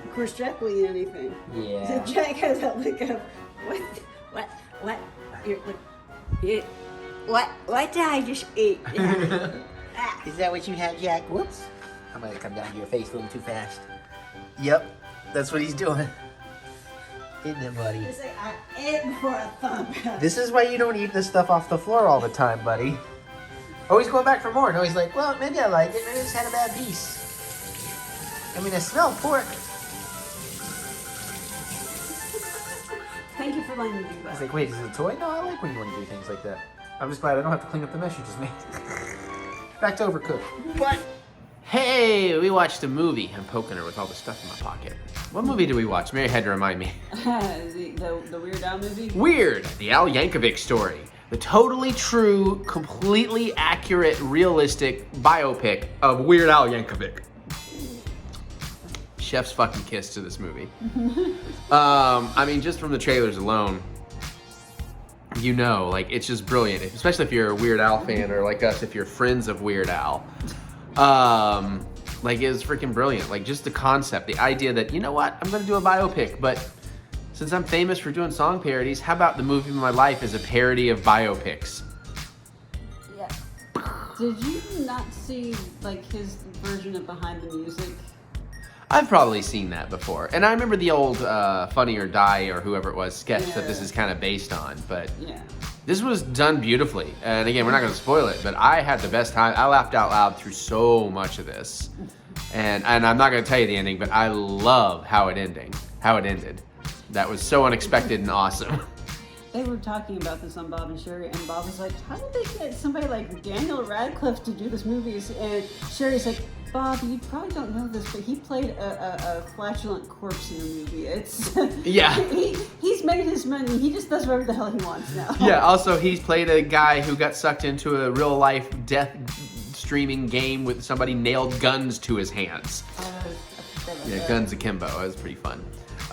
Of course, Jack will eat anything. Yeah. So Jack has that look of, what did I just eat? Is that what you had, Jack? Whoops. I'm gonna come down to your face a little too fast. Yep, that's what he's doing. Isn't it, buddy? It's like, I ate before I thought. This is why you don't eat this stuff off the floor all the time, buddy. Oh, he's going back for more. No, he's like, well, maybe I like it. Maybe I just had a bad piece. I mean, I smell pork. Thank you for letting me do that. He's like, wait, is it a toy? No, I like when you want to do things like that. I'm just glad I don't have to clean up the mess you just made. Back to overcooked. What? Hey, we watched a movie. I'm poking her with all the stuff in my pocket. What movie did we watch? Mary had to remind me. the Weird Al movie? Weird, the Al Yankovic Story. The totally true, completely accurate, realistic biopic of Weird Al Yankovic. Chef's fucking kiss to this movie. I mean, just from the trailers alone, like, it's just brilliant. Especially if you're a Weird Al fan, or like us, if you're friends of Weird Al. Like, it was freaking brilliant. Like, just the concept, the idea that, you know what, I'm gonna do a biopic, but since I'm famous for doing song parodies, how about the movie of my life is a parody of biopics? Yeah. Did you not see, like, his version of Behind the Music? I've probably seen that before. And I remember the old Funny or Die, or whoever it was, sketch that this is kind of based on, but this was done beautifully. And again, we're not gonna spoil it, but I had the best time. I laughed out loud through so much of this. And I'm not gonna tell you the ending, but I love how it ended. That was so unexpected and awesome. They were talking about this on Bob and Sherry, and Bob was like, how did they get somebody like Daniel Radcliffe to do this movie? And Sherry's like, Bob, you probably don't know this, but he played a flatulent corpse in the movie. It's yeah. He's made his money. He just does whatever the hell he wants now. Yeah. Also, he's played a guy who got sucked into a real life death streaming game with somebody nailed guns to his hands. Yeah, guns akimbo. It was pretty fun.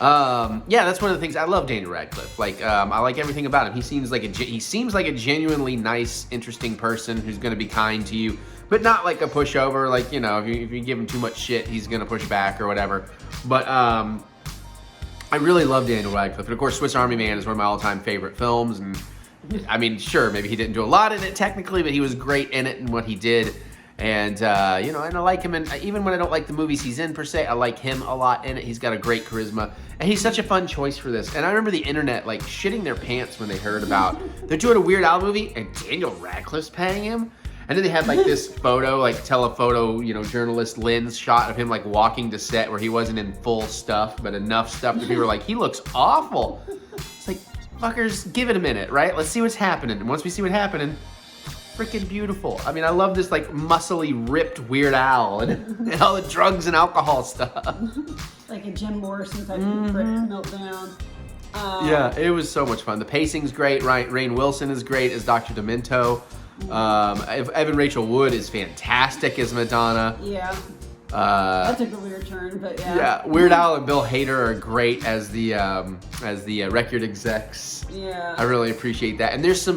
Yeah, that's one of the things. I love Daniel Radcliffe. Like, I like everything about him. He seems like a genuinely nice, interesting person who's going to be kind to you, but not like a pushover. Like, you know, if you give him too much shit, he's going to push back or whatever. But I really love Daniel Radcliffe. And of course, Swiss Army Man is one of my all-time favorite films. And I mean, sure, maybe he didn't do a lot in it technically, but he was great in it and what he did. And, you know, and I like him, and even when I don't like the movies he's in per se, I like him a lot in it. He's got a great charisma, and he's such a fun choice for this. And I remember the internet, like, shitting their pants when they heard about, they're doing a Weird Al movie, and Daniel Radcliffe's paying him? And then they had, like, this photo, like, telephoto, you know, journalist lens shot of him, like, walking to set where he wasn't in full stuff, but enough stuff that people were like, he looks awful. It's like, fuckers, give it a minute, right? Let's see what's happening. And once we see what's happening, freaking beautiful. I mean, I love this like muscly, ripped Weird Al and all the drugs and alcohol stuff. Like a Jim Morrison type of brick meltdown. Yeah, it was so much fun. The pacing's great. Rainn Wilson is great as Dr. Demento. Evan Rachel Wood is fantastic as Madonna. Yeah. That took a weird turn, but yeah. Yeah, Weird Al and Bill Hader are great as the record execs. Yeah. I really appreciate that. And there's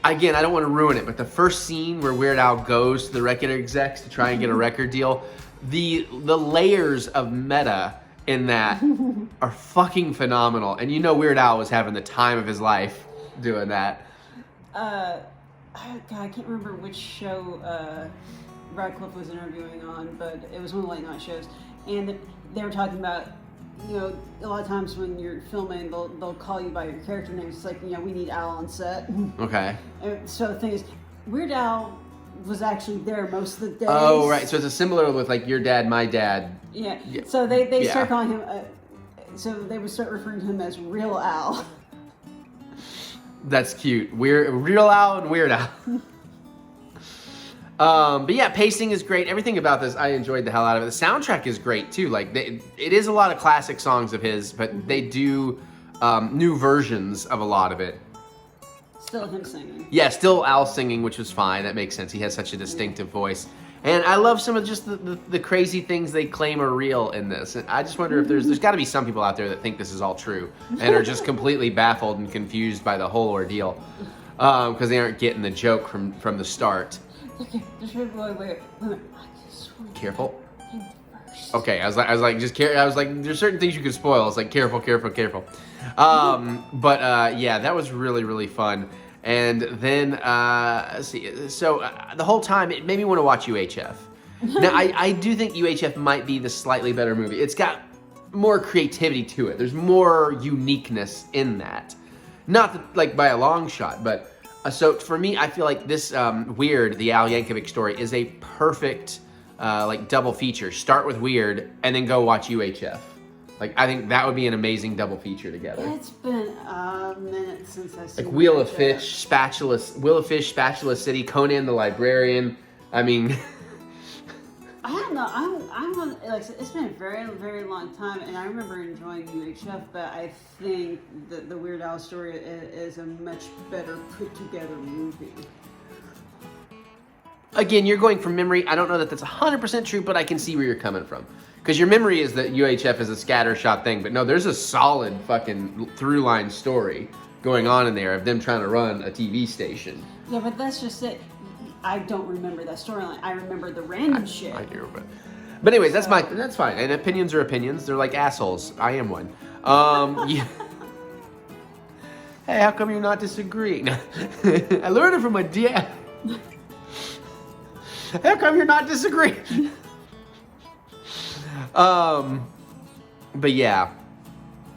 again, I don't want to ruin it, but the first scene where Weird Al goes to the record execs to try and get a record deal, the layers of meta in that are fucking phenomenal. And you know Weird Al was having the time of his life doing that. God, I can't remember which show Radcliffe was interviewing on, but it was one of the late night shows, and they were talking about, you know, a lot of times when you're filming, they'll call you by your character name. It's like, you know, we need Al on set. Okay. And so the thing is, Weird Al was actually there most of the days. Oh, right. So it's a similar with like Your Dad, My Dad. Yeah. So they start calling him. So they would start referring to him as Real Al. That's cute. Real Al and Weird Al. But yeah, pacing is great. Everything about this, I enjoyed the hell out of it. The soundtrack is great too. Like it is a lot of classic songs of his, but they do new versions of a lot of it. Still him singing. Yeah, still Al singing, which was fine. That makes sense. He has such a distinctive voice. And I love some of just the crazy things they claim are real in this. And I just wonder if there's got to be some people out there that think this is all true and are just completely baffled and confused by the whole ordeal because they aren't getting the joke from the start. Okay, just wait. Careful. Okay, I was like, there's certain things you could spoil. It's like, careful. Yeah, that was really, really fun. And then, let's see. So the whole time, it made me want to watch UHF. Now, I do think UHF might be the slightly better movie. It's got more creativity to it. There's more uniqueness in that. Not like by a long shot, but so for me, I feel like this Weird, the Al Yankovic Story, is a perfect like double feature. Start with Weird and then go watch UHF. Like, I think that would be an amazing double feature together. It's been a minute since I've seen like Wheel of Fish, Spatula City, Conan the Librarian. I mean, I don't know. I'm on, like, it's been a very, very long time, and I remember enjoying UHF, but I think that the Weird Al Story is a much better put together movie. Again, you're going from memory. I don't know that that's 100% true, but I can see where you're coming from. Because your memory is that UHF is a scattershot thing, but no, there's a solid fucking through-line story going on in there of them trying to run a TV station. Yeah, but that's just it. I don't remember that storyline. I remember the random shit. I do, but anyways, that's fine. And opinions are opinions. They're like assholes. I am one. Yeah. Hey, how come you're not disagreeing? I learned it from my dad. How come you're not disagreeing? But yeah,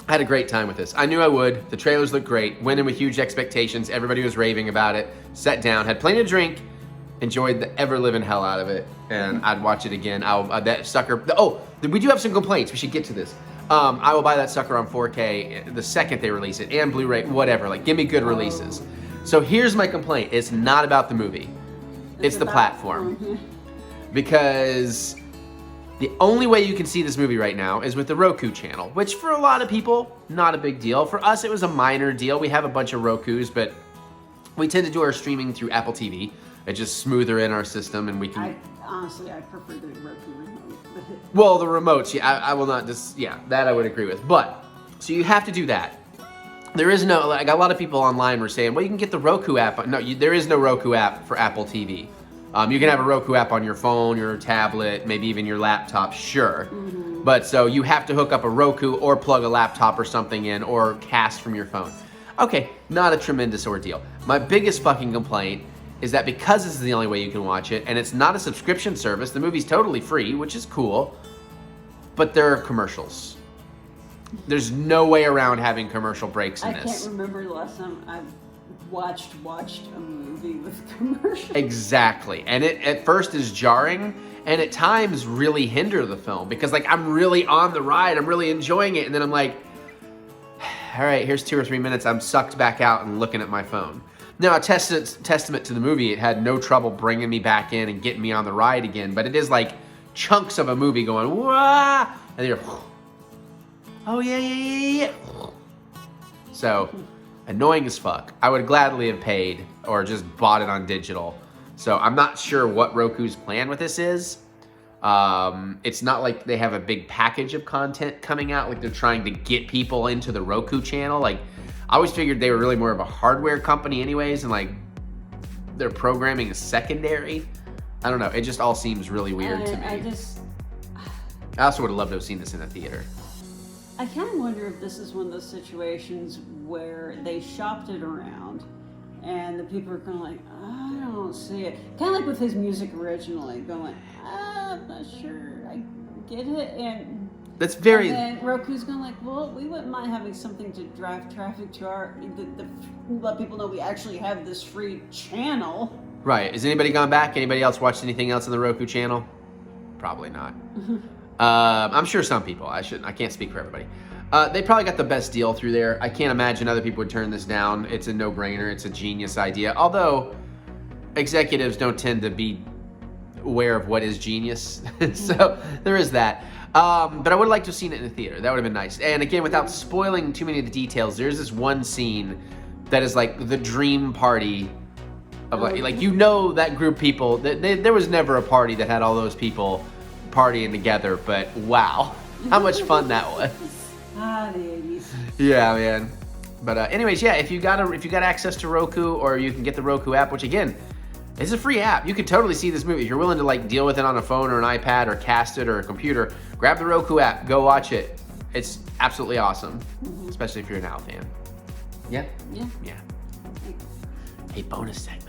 I had a great time with this. I knew I would. The trailers looked great. Went in with huge expectations. Everybody was raving about it. Sat down, had plenty to drink, enjoyed the ever-living hell out of it, and I'd watch it again. That sucker. Oh, we do have some complaints. We should get to this. I will buy that sucker on 4K the second they release it, and Blu-ray, whatever. Like, give me good releases. So here's my complaint. It's not about the movie. It's the platform. Because the only way you can see this movie right now is with the Roku channel, which for a lot of people, not a big deal. For us, it was a minor deal. We have a bunch of Rokus, but we tend to do our streaming through Apple TV. It's just smoother in our system, and we can... Honestly, I prefer the Roku remote. Well, the remotes, yeah, I will not just... Yeah, that I would agree with. But, so you have to do that. There is no... Like, a lot of people online were saying, well, you can get the Roku app. No, there is no Roku app for Apple TV. You can have a Roku app on your phone, your tablet, maybe even your laptop, sure. Mm-hmm. But so you have to hook up a Roku or plug a laptop or something in or cast from your phone. Okay, not a tremendous ordeal. My biggest fucking complaint is that because this is the only way you can watch it, and it's not a subscription service, the movie's totally free, which is cool, but there are commercials. There's no way around having commercial breaks in this. I can't remember the last time I've watched a movie with commercials. Exactly. And it at first is jarring and at times really hinder the film because like I'm really on the ride, I'm really enjoying it, and then I'm like, all right, here's 2 or 3 minutes, I'm sucked back out and looking at my phone. Now, a testament to the movie, it had no trouble bringing me back in and getting me on the ride again, but it is like chunks of a movie going, wah, and you're, oh yeah. So, Annoying as fuck. I would gladly have paid or just bought it on digital. So I'm not sure what Roku's plan with this is. It's not like they have a big package of content coming out, like they're trying to get people into the Roku channel. Like, I always figured they were really more of a hardware company anyways, and like their programming is secondary. I don't know. It just all seems really weird to me. I also would have loved to have seen this in a theater. I kind of wonder if this is one of those situations where they shopped it around and the people are kind of like, I don't see it. Kind of like with his music originally, going, I'm not sure I get it. And that's very. And then Roku's going like, well, we wouldn't mind having something to drive traffic to our, let people know we actually have this free channel. Right. Has anybody gone back? Anybody else watched anything else on the Roku channel? Probably not. I'm sure some people. I can't speak for everybody. They probably got the best deal through there. I can't imagine other people would turn this down. It's a no-brainer. It's a genius idea. Although executives don't tend to be aware of what is genius. So there is that. But I would like to have seen it in the theater. That would have been nice. And again, without spoiling too many of the details, there's this one scene that is like the dream party of like you know, that group of people. There was never a party that had all those people partying together, but wow, how much fun that was. Ah, the 80s. Yeah, man. But anyways, yeah, if you got access to Roku, or you can get the Roku app, which again, it's a free app. You could totally see this movie. If you're willing to like deal with it on a phone or an iPad or cast it or a computer, grab the Roku app, go watch it. It's absolutely awesome, especially if you're an Al fan. Yeah? Yeah. Yeah. Hey, bonus segment.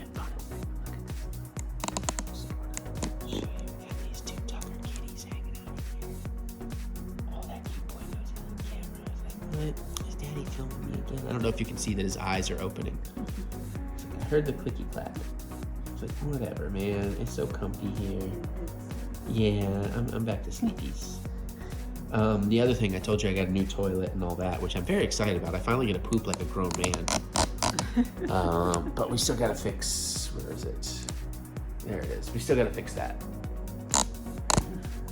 Is Daddy filming me again? I don't know if you can see that his eyes are opening. I heard the clicky clack. It's like, whatever, man. It's so comfy here. Yeah, I'm back to sleepies. The other thing, I told you I got a new toilet and all that, which I'm very excited about. I finally get to poop like a grown man. But we still gotta fix, where is it? There it is. We still gotta fix that.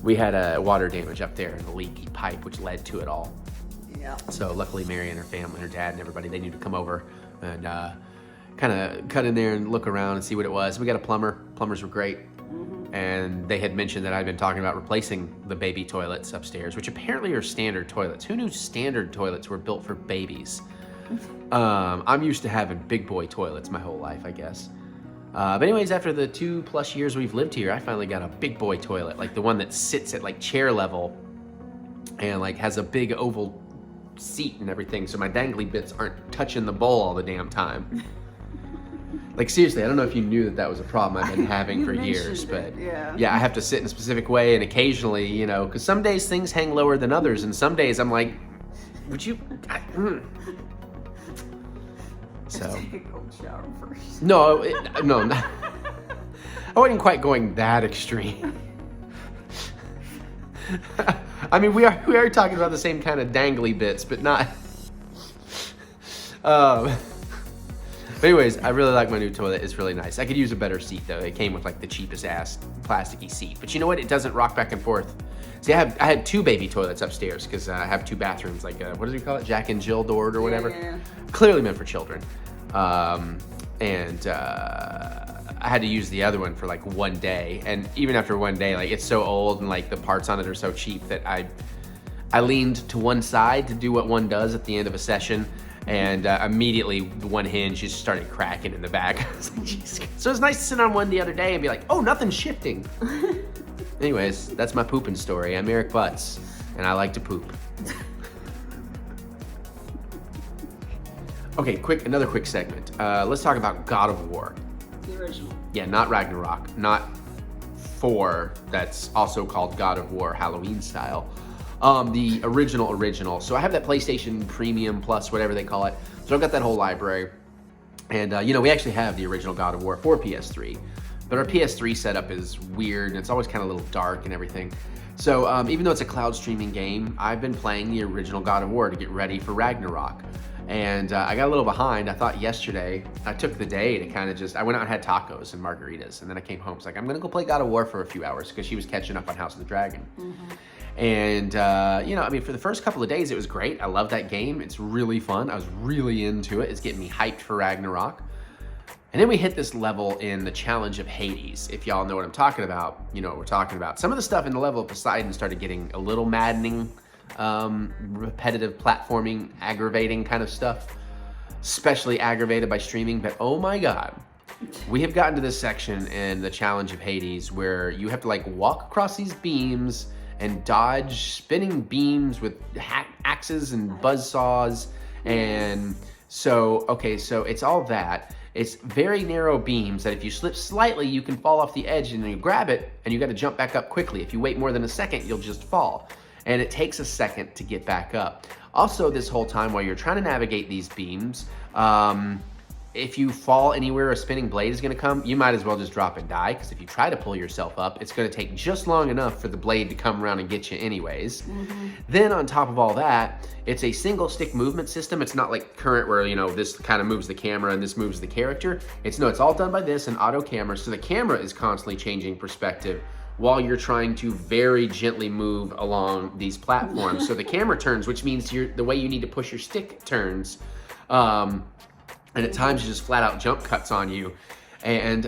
We had a water damage up there and a leaky pipe, which led to it all. Yeah. So luckily Mary and her family, her dad and everybody, they knew to come over and kind of cut in there and look around and see what it was. We got a plumber. Plumbers were great. And they had mentioned that I'd been talking about replacing the baby toilets upstairs, which apparently are standard toilets. Who knew standard toilets were built for babies? I'm used to having big boy toilets my whole life, I guess. But anyways, after the 2+ years we've lived here, I finally got a big boy toilet, like the one that sits at like chair level and like has a big oval seat and everything, so my dangly bits aren't touching the bowl all the damn time. Like seriously, I don't know if you knew that was a problem I've been having for years, but yeah, I have to sit in a specific way, and occasionally, you know, because some days things hang lower than others, and some days I'm like, would you? So Take a cold shower first. no, no, I wasn't quite going that extreme. I mean, we are talking about the same kind of dangly bits, but not. But anyways, I really like my new toilet. It's really nice. I could use a better seat though. It came with like the cheapest ass plasticky seat. But you know what? It doesn't rock back and forth. See, I had 2 baby toilets upstairs because I have 2 bathrooms. Like what do we call it? Jack and Jill doored or whatever. Yeah. Clearly meant for children. I had to use the other one for like 1 day, and even after 1 day, like it's so old and like the parts on it are so cheap that I leaned to one side to do what one does at the end of a session, and immediately the one hinge just started cracking in the back. I was like, Jesus. So it's nice to sit on one the other day and be like, oh, nothing's shifting. Anyways, that's my pooping story. I'm Eric Butts, and I like to poop. Okay, another quick segment. Let's talk about God of War. The original. Yeah, not Ragnarok, not 4, that's also called God of War Halloween style. The original. So I have that PlayStation Premium Plus, whatever they call it. So I've got that whole library. And, you know, we actually have the original God of War for PS3. But our PS3 setup is weird, and it's always kind of a little dark and everything. So even though it's a cloud streaming game, I've been playing the original God of War to get ready for Ragnarok. And I got a little behind. I thought yesterday, I took the day to kind of I went out and had tacos and margaritas. And then I came home. It's like, I'm going to go play God of War for a few hours because she was catching up on House of the Dragon. And, for the first couple of days, it was great. I love that game. It's really fun. I was really into it. It's getting me hyped for Ragnarok. And then we hit this level in the Challenge of Hades. If y'all know what I'm talking about, you know what we're talking about. Some of the stuff in the level of Poseidon started getting a little maddening, repetitive platforming, aggravating kind of stuff. Especially aggravated by streaming, but oh my God. We have gotten to this section in the Challenge of Hades where you have to like walk across these beams and dodge spinning beams with axes and buzzsaws. And so it's all that. It's very narrow beams that if you slip slightly, you can fall off the edge and then you grab it and you got to jump back up quickly. If you wait more than a second, you'll just fall. And it takes a second to get back up. Also, this whole time while you're trying to navigate these beams, if you fall anywhere a spinning blade is gonna come, you might as well just drop and die, because if you try to pull yourself up, it's gonna take just long enough for the blade to come around and get you anyways. Then on top of all that, it's a single stick movement system. It's not like current where, this kind of moves the camera and this moves the character. It's all done by this and auto camera, so the camera is constantly changing perspective while you're trying to very gently move along these platforms. So the camera turns, which means the way you need to push your stick turns. And at times you just flat out jump cuts on you. And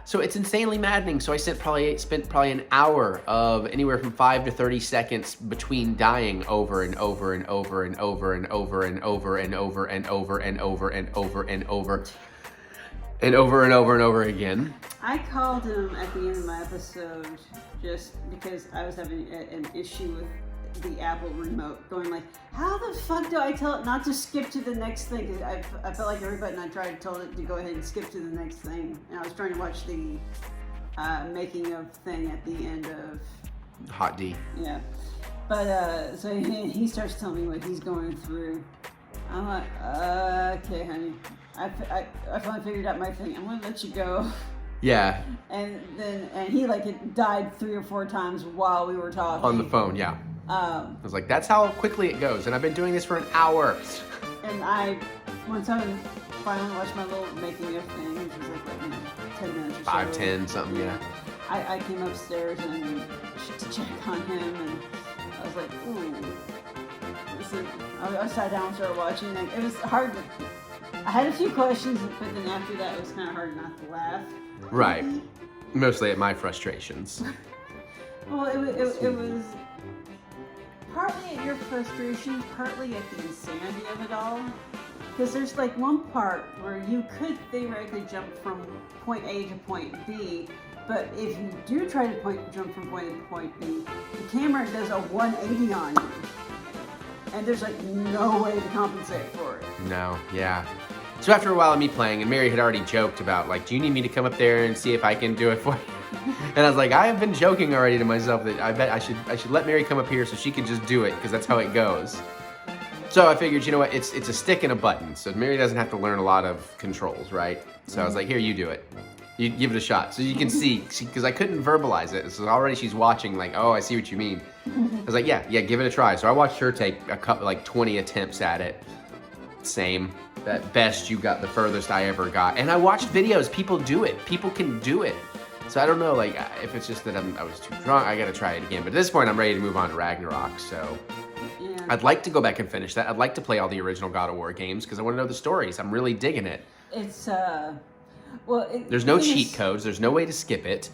so it's insanely maddening. So I spent probably an hour of anywhere from 5 to 30 seconds between dying over and over and over and over and over and over and over and over and over and over and over and over and over and over again. I called him at the end of my episode just because I was having an issue with the Apple remote, going like, how the fuck do I tell it not to skip to the next thing? 'Cause I felt like every button I tried told it to go ahead and skip to the next thing. And I was trying to watch the making of thing at the end of Hot D. Yeah. But so he starts telling me what he's going through. I'm like, okay, honey. I finally figured out my thing. I'm gonna let you go. Yeah. And he it died 3 or 4 times while we were talking. On the phone, yeah. I was like, that's how quickly it goes. And I've been doing this for an hour. And once I finally watched my little making of thing, which was like 10 minutes or so. 5, 10, something, yeah. I came upstairs and to check on him, and I was like, ooh. I sat down and started watching. It was hard I had a few questions, but then after that, it was kind of hard not to laugh. Right. Mostly at my frustrations. Well, it was partly at your frustration, partly at the insanity of it all. Because there's one part where you could theoretically jump from point A to point B, but if you do try to jump from point A to point B, the camera does a 180 on you. And there's no way to compensate for it. No, yeah. So after a while of me playing, and Mary had already joked about do you need me to come up there and see if I can do it for you? And I was like, I have been joking already to myself that I bet I should let Mary come up here so she can just do it, because that's how it goes. So I figured, you know what, it's a stick and a button, so Mary doesn't have to learn a lot of controls, right? So I was like, here, you do it. You give it a shot, so you can see, because I couldn't verbalize it. So already she's watching, oh, I see what you mean. I was like, yeah, give it a try. So I watched her take a couple, 20 attempts at it. Same. At best, you got the furthest I ever got. And I watched videos. People do it. People can do it. So I don't know, if it's just that I was too drunk, I gotta try it again. But at this point, I'm ready to move on to Ragnarok, so. Yeah. I'd like to go back and finish that. I'd like to play all the original God of War games, because I want to know the stories. I'm really digging it. It's, there's no cheat codes. There's no way to skip it.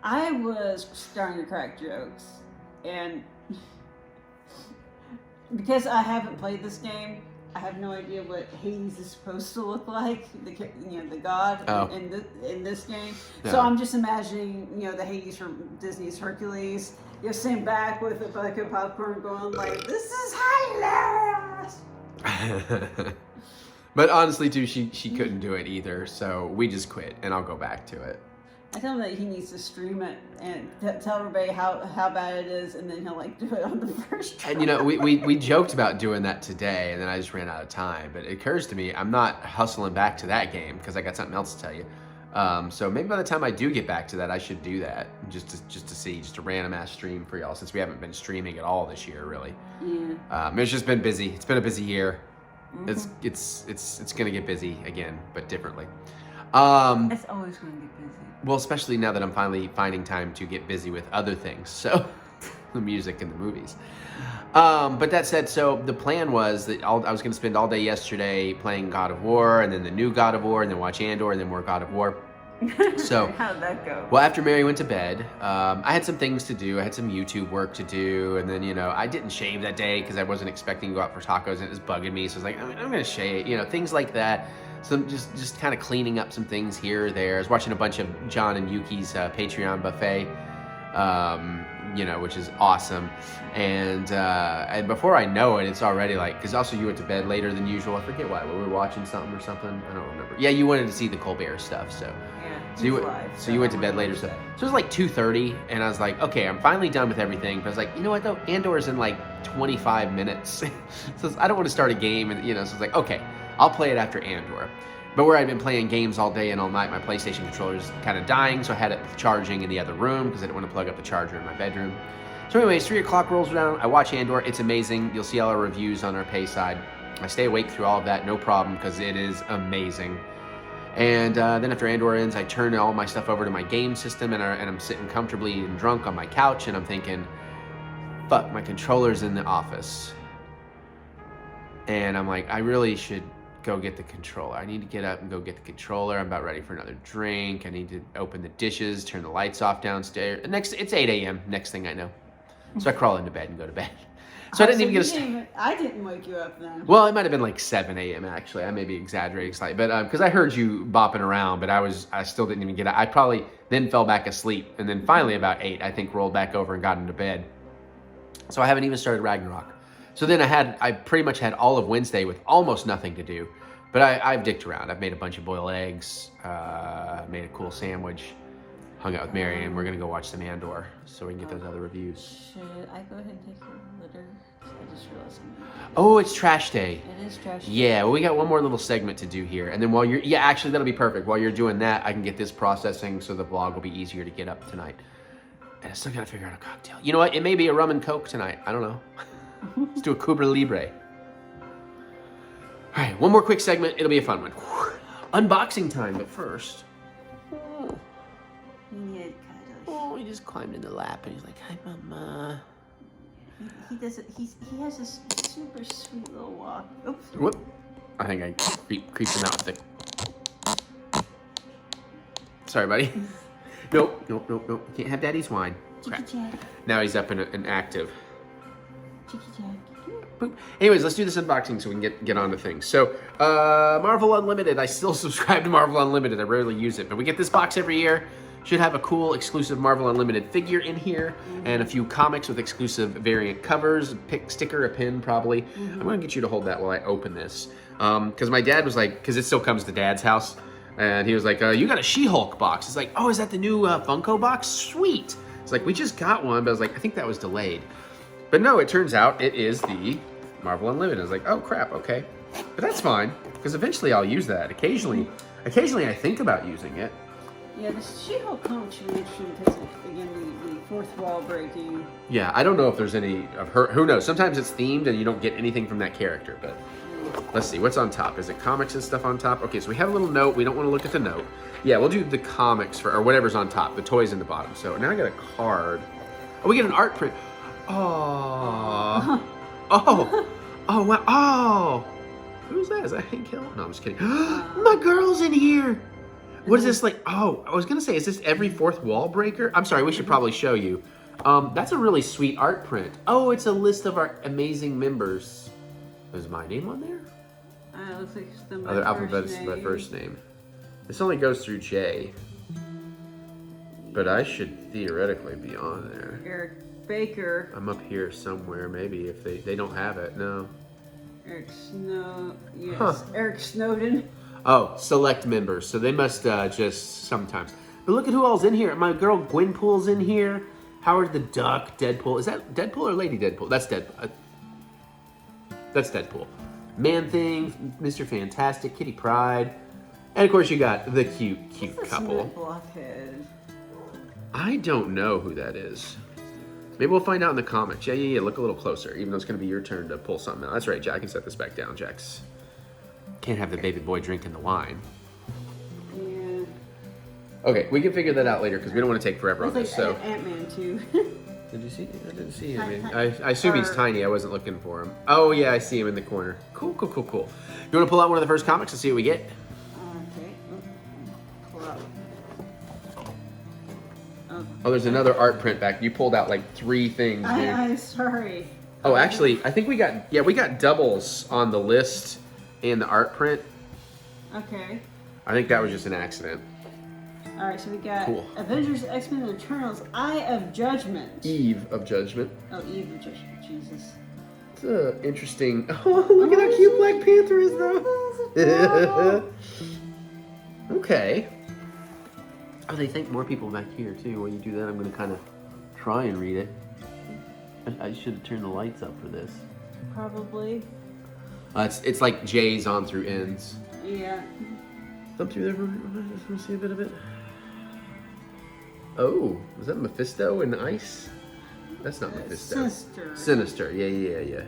I was starting to crack jokes, and because I haven't played this game, I have no idea what Hades is supposed to look like. The god in this game. No. So I'm just imagining, the Hades from Disney's Hercules. You're sitting back with a bucket of popcorn, going this is hilarious. But honestly, too, she couldn't do it either, so we just quit, and I'll go back to it. I tell him that he needs to stream it and tell everybody how bad it is, and then he'll do it on the first try. And we joked about doing that today, and then I just ran out of time. But it occurs to me, I'm not hustling back to that game because I got something else to tell you. So maybe by the time I do get back to that, I should do that just to see, just a random ass stream for y'all, since we haven't been streaming at all this year, really. Yeah. It's just been busy. It's been a busy year. Mm-hmm. It's gonna get busy again, but differently. It's always gonna get busy. Well, especially now that I'm finally finding time to get busy with other things. So the music in the movies. But that said, so the plan was that I was going to spend all day yesterday playing God of War, and then the new God of War, and then watch Andor, and then more God of War. So how'd that go? well, after Mary went to bed, I had some things to do. I had some YouTube work to do, and then I didn't shave that day because I wasn't expecting to go out for tacos, and it was bugging me. So I was like, I'm going to shave, things like that. So just kind of cleaning up some things here or there. I was watching a bunch of John and Yuki's Patreon buffet, which is awesome. And before I know it, it's already like, because also you went to bed later than usual. I forget why. We were watching something or something. I don't remember. Yeah, you wanted to see the Colbert stuff, so. Yeah, So you went to bed later. So it was like 2:30, and I was like, okay, I'm finally done with everything. But I was like, you know what though? Andor's in like 25 minutes, so I don't want to start a game, and so it's like, okay, I'll play it after Andor. But where I've been playing games all day and all night, my PlayStation controller's kind of dying, so I had it charging in the other room because I didn't want to plug up the charger in my bedroom. So anyways, 3 o'clock rolls around. I watch Andor. It's amazing. You'll see all our reviews on our pay side. I stay awake through all of that, no problem, because it is amazing. And then after Andor ends, I turn all my stuff over to my game system, and I'm sitting comfortably and drunk on my couch, and I'm thinking, fuck, my controller's in the office. And I'm like, I really should go get the controller. I need to get up and go get the controller. I'm about ready for another drink. I need to open the dishes, turn the lights off downstairs. It's 8 a.m. next thing I know. So I crawl into bed and go to bed. So I didn't even get I didn't wake you up then. Well, it might have been like 7 a.m. actually. I may be exaggerating slightly, but because I heard you bopping around, but I still didn't even get out. I probably then fell back asleep, and then finally about 8, I think, rolled back over and got into bed. So I haven't even started Ragnarok. So then I pretty much had all of Wednesday with almost nothing to do, but I've dicked around. I've made a bunch of boiled eggs, made a cool sandwich, hung out with Mary, and we're gonna go watch some Andor so we can get those other reviews. Should I go ahead and take your litter? I just realized something. Oh, it's trash day. It is trash day. Yeah, well, we got one more little segment to do here. And then actually, that'll be perfect. While you're doing that, I can get this processing so the vlog will be easier to get up tonight. And I still gotta figure out a cocktail. You know what? It may be a rum and coke tonight. I don't know. Let's do a Cuba Libre. All right, one more quick segment. It'll be a fun one. Unboxing time, but first. Oh, he just climbed in the lap and he's like, hi, mama. He has this super sweet little walk. Oops. Whoop. I think I creeped him out with it. Sorry, buddy. Nope. Can't have daddy's wine. Chicky Jack. Now he's up and active. Chicky Jack. Boop. Anyways, let's do this unboxing so we can get on to things. So, Marvel Unlimited. I still subscribe to Marvel Unlimited. I rarely use it, but we get this box every year. Should have a cool exclusive Marvel Unlimited figure in here, and a few comics with exclusive variant covers, sticker, a pin probably. I'm gonna get you to hold that while I open this. Because my dad was like, because it still comes to Dad's house, and he was like, you got a She-Hulk box. It's like, oh, is that the new Funko box? Sweet. It's like, we just got one, but I was like, I think that was delayed. But no, it turns out it is the Marvel Unlimited. I was like, oh crap, okay. But that's fine, because eventually I'll use that. Occasionally I think about using it. Yeah, the She-Hulk comic should be interesting because, again, the fourth wall breaking. Yeah, I don't know if there's any of her. Who knows? Sometimes it's themed and you don't get anything from that character, but let's see. What's on top? Is it comics and stuff on top? Okay, so we have a little note. We don't want to look at the note. Yeah, we'll do the comics or whatever's on top. The toys in the bottom. So now I got a card. Oh, we get an art print. Oh. Oh, wow. Oh. Who's that? Is that Hank Hill? No, I'm just kidding. My girl's in here. What is this like? Oh, I was gonna say, is this every fourth wall breaker? I'm sorry, we should probably show you. That's a really sweet art print. Oh, it's a list of our amazing members. Is my name on there? It looks like it's the Their alphabet is my first name. This only goes through J. But I should theoretically be on there. Eric Baker. I'm up here somewhere, maybe, if they don't have it, no. Eric Snow, yes. Huh. Eric Snowden. Oh, select members. So they must just sometimes. But look at who all's in here. My girl Gwenpool's in here. Howard the Duck, Deadpool. Is that Deadpool or Lady Deadpool? That's Deadpool. That's Deadpool. Man-Thing, Mr. Fantastic, Kitty Pryde. And of course you got the cute couple. Blockhead. I don't know who that is. Maybe we'll find out in the comics. Yeah. Look a little closer, even though it's going to be your turn to pull something out. That's right, Jack. I can set this back down, Jax. Can't have the baby boy drinking the wine. Yeah. Okay, we can figure that out later because we don't want to take forever on Looks this. like So, Ant-Man too. Did you see? I didn't see him. I assume he's tiny. I wasn't looking for him. Oh yeah, I see him in the corner. Cool. You want to pull out one of the first comics and see what we get? Okay. Pull out. Oh, there's another art print back. You pulled out like 3 things, dude. I'm sorry. Oh, actually, I think we got doubles on the list and the art print. Okay. I think that was just an accident. All right, so we got Cool. Avengers, X-Men, and Eternals, Eye of Judgment. Eve of Judgment. Oh, Eve of Judgment, Jesus. It's interesting. Oh, look at how cute Black Panther is, though. Okay. Oh, they think more people back here, too. When you do that, I'm going to kind of try and read it. I should have turned the lights up for this. Probably. It's like J's on through N's. Yeah. Up through there. Let me see a bit of it. Oh, is that Mephisto and Ice? That's not Mephisto. Sinister. Yeah.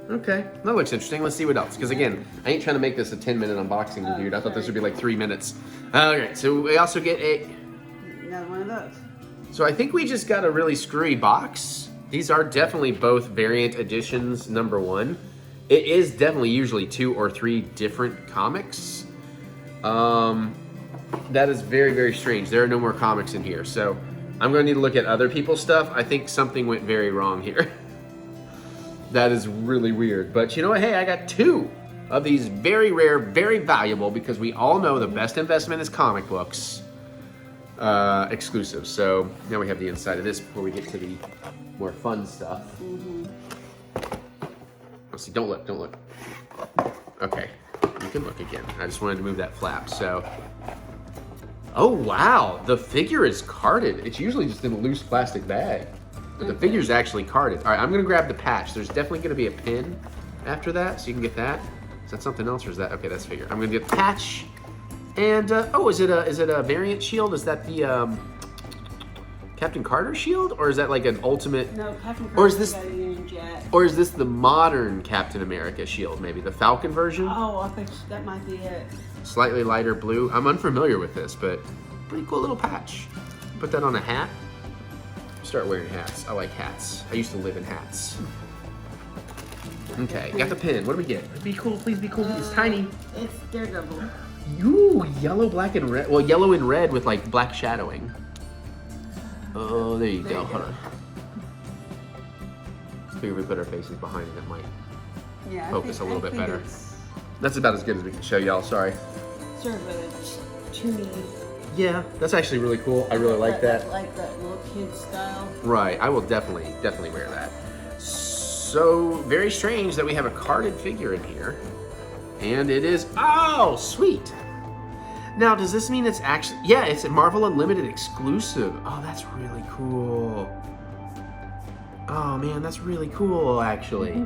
Okay, that looks interesting. Let's see what else. Because again, I ain't trying to make this a 10-minute unboxing, dude. I thought this would be like 3 minutes. Okay, so we also get another one of those. So I think we just got a really screwy box. These are definitely both variant editions, #1. It is definitely usually 2 or 3 different comics. That is very, very strange. There are no more comics in here. So I'm going to need to look at other people's stuff. I think something went very wrong here. That is really weird. But you know what? Hey, I got 2 of these very rare, very valuable, because we all know the best investment is comic books. Exclusive. So now we have the inside of this before we get to the more fun stuff. Let's see. Don't look. Okay. You can look again. I just wanted to move that flap. So. Oh, wow. The figure is carded. It's usually just in a loose plastic bag. But the figure's actually carded. All right, I'm going to grab the patch. There's definitely going to be a pin after that, so you can get that. Is that something else, or is that... Okay, that's figure. I'm going to get the patch. And, oh, is it a variant shield? Is that the, Captain Carter shield? Or is that like an ultimate... No, Captain Carter. Or is this... got a Union Jack. Or is this the modern Captain America shield, maybe? The Falcon version? Oh, I think that might be it. Slightly lighter blue. I'm unfamiliar with this, but pretty cool little patch. Put that on a hat. Start wearing hats. I like hats. I used to live in hats. Okay, got the pin. What do we get? Be cool, please be cool. It's tiny. It's Daredevil. Ooh, yellow, black, and red. Well, yellow and red with like black shadowing. Oh, there you go. Hold on. Figure we put our faces behind it, it might focus a little bit better. That's about as good as we can show y'all. Sorry. Sort of a toony. Yeah, that's actually really cool. I really like that. Like that little kid style. Right, I will definitely wear that. So, very strange that we have a carded figure in here. And it is, oh, sweet. Now, does this mean it's actually, yeah, it's a Marvel Unlimited exclusive. Oh, that's really cool. Oh man, that's really cool, actually.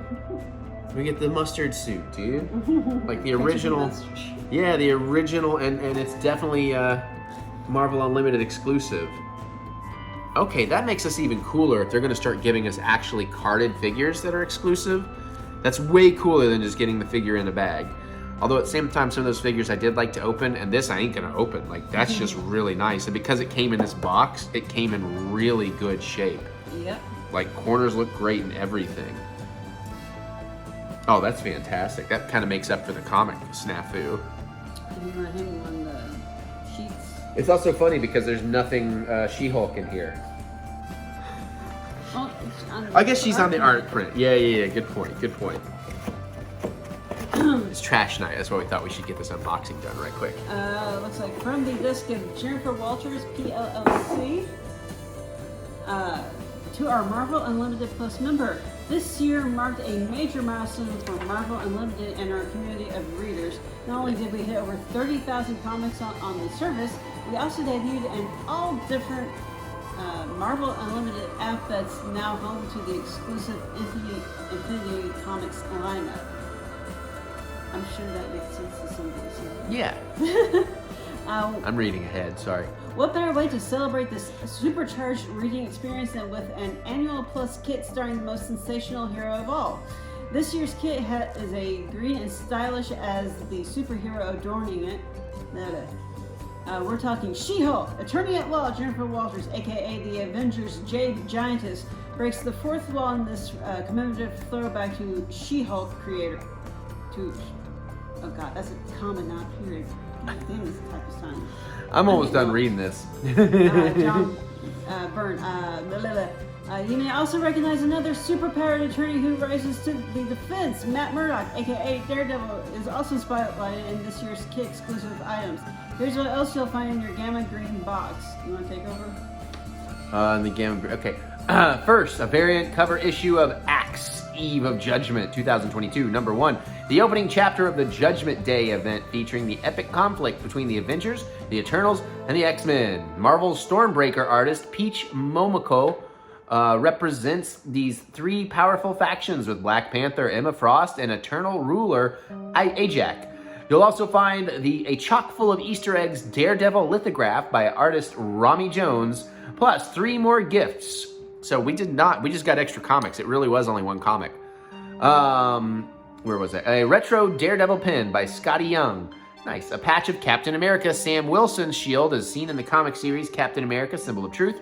We get the mustard suit, dude. Like the original. Yeah, the original, and it's definitely Marvel Unlimited exclusive. Okay, that makes us even cooler if they're gonna start giving us actually carded figures that are exclusive. That's way cooler than just getting the figure in a bag. Although at the same time, some of those figures I did like to open, and this I ain't gonna open. Like, that's just really nice. And because it came in this box, it came in really good shape. Yep. Like, corners look great and everything. Oh, that's fantastic. That kind of makes up for the comic snafu. You want him on the sheets? It's also funny because there's nothing She-Hulk in here. Well, it's on I guess she's on the art print. Yeah. Good point. It's trash night. That's why we thought we should get this unboxing done right quick. Looks like from the disc of Jennifer Walters, PLLC, to our Marvel Unlimited Plus member. This year marked a major milestone for Marvel Unlimited and our community of readers. Not only did we hit over 30,000 comics on the service, we also debuted an all different Marvel Unlimited app that's now home to the exclusive Infinity Comics lineup. I'm sure that makes sense to somebody. Yeah. I'm reading ahead, sorry. What better way to celebrate this supercharged reading experience than with an annual plus kit starring the most sensational hero of all? This year's kit is a green and stylish as the superhero adorning it. We're talking She-Hulk. Attorney-at-law Jennifer Walters, aka the Avengers Jade Giantess, breaks the fourth wall in this commemorative throwback to She-Hulk creator. Oh god, that's a comma, not a period. God damn, this type of sign. I'm almost done reading this. John Byrne. You may also recognize another superpowered attorney who rises to the defense. Matt Murdock, aka Daredevil, is also spotlighted in this year's kit exclusive items. Here's what else you'll find in your Gamma Green box. You want to take over? The Gamma Green. Okay. First, a variant cover issue of Axe, Eve of Judgment 2022. Number 1, the opening chapter of the Judgment Day event featuring the epic conflict between the Avengers, the Eternals, and the X-Men. Marvel's Stormbreaker artist Peach Momoko represents these 3 powerful factions with Black Panther, Emma Frost, and Eternal Ruler Ajak. You'll also find a chock full of Easter eggs Daredevil lithograph by artist Rami Jones, plus 3 more gifts. So we just got extra comics. It really was only 1 comic. Where was it? A retro Daredevil pin by Scotty Young. Nice. A patch of Captain America Sam Wilson's shield as seen in the comic series Captain America, Symbol of Truth.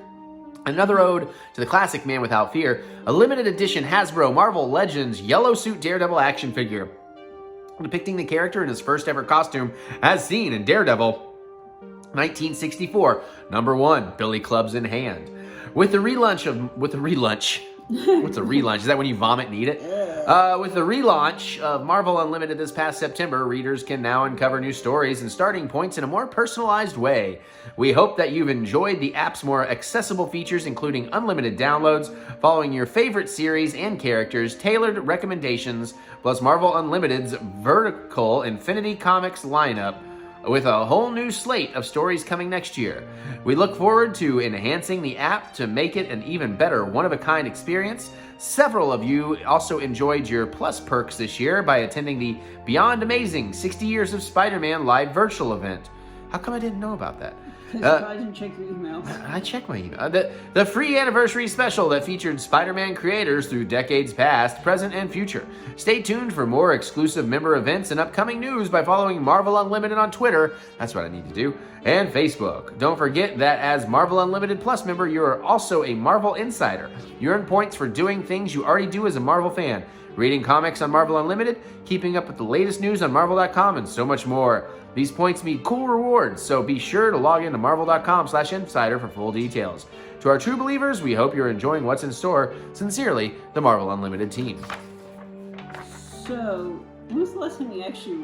Another ode to the classic Man Without Fear. A limited edition Hasbro Marvel Legends yellow suit Daredevil action figure, depicting the character in his first ever costume as seen in Daredevil 1964. Number 1, Billy Clubs in hand. With the relaunch. What's a relaunch? Is that when you vomit and eat it? With the relaunch of Marvel Unlimited this past September, readers can now uncover new stories and starting points in a more personalized way. We hope that you've enjoyed the app's more accessible features, including unlimited downloads, following your favorite series and characters, tailored recommendations, plus Marvel Unlimited's vertical Infinity Comics lineup, with a whole new slate of stories coming next year. We look forward to enhancing the app to make it an even better one-of-a-kind experience. Several of you also enjoyed your Plus perks this year by attending the Beyond Amazing 60 Years of Spider-Man live virtual event. How come I didn't know about that? Because I didn't check your emails. I checked my email. The free anniversary special that featured Spider-Man creators through decades past, present, and future. Stay tuned for more exclusive member events and upcoming news by following Marvel Unlimited on Twitter. That's what I need to do. And Facebook. Don't forget that as Marvel Unlimited Plus member, you are also a Marvel Insider. You earn points for doing things you already do as a Marvel fan. Reading comics on Marvel Unlimited, keeping up with the latest news on Marvel.com, and so much more. These points mean cool rewards, so be sure to log into Marvel.com/insider for full details. To our true believers, we hope you're enjoying what's in store. Sincerely, the Marvel Unlimited team. So, when was the last time you actually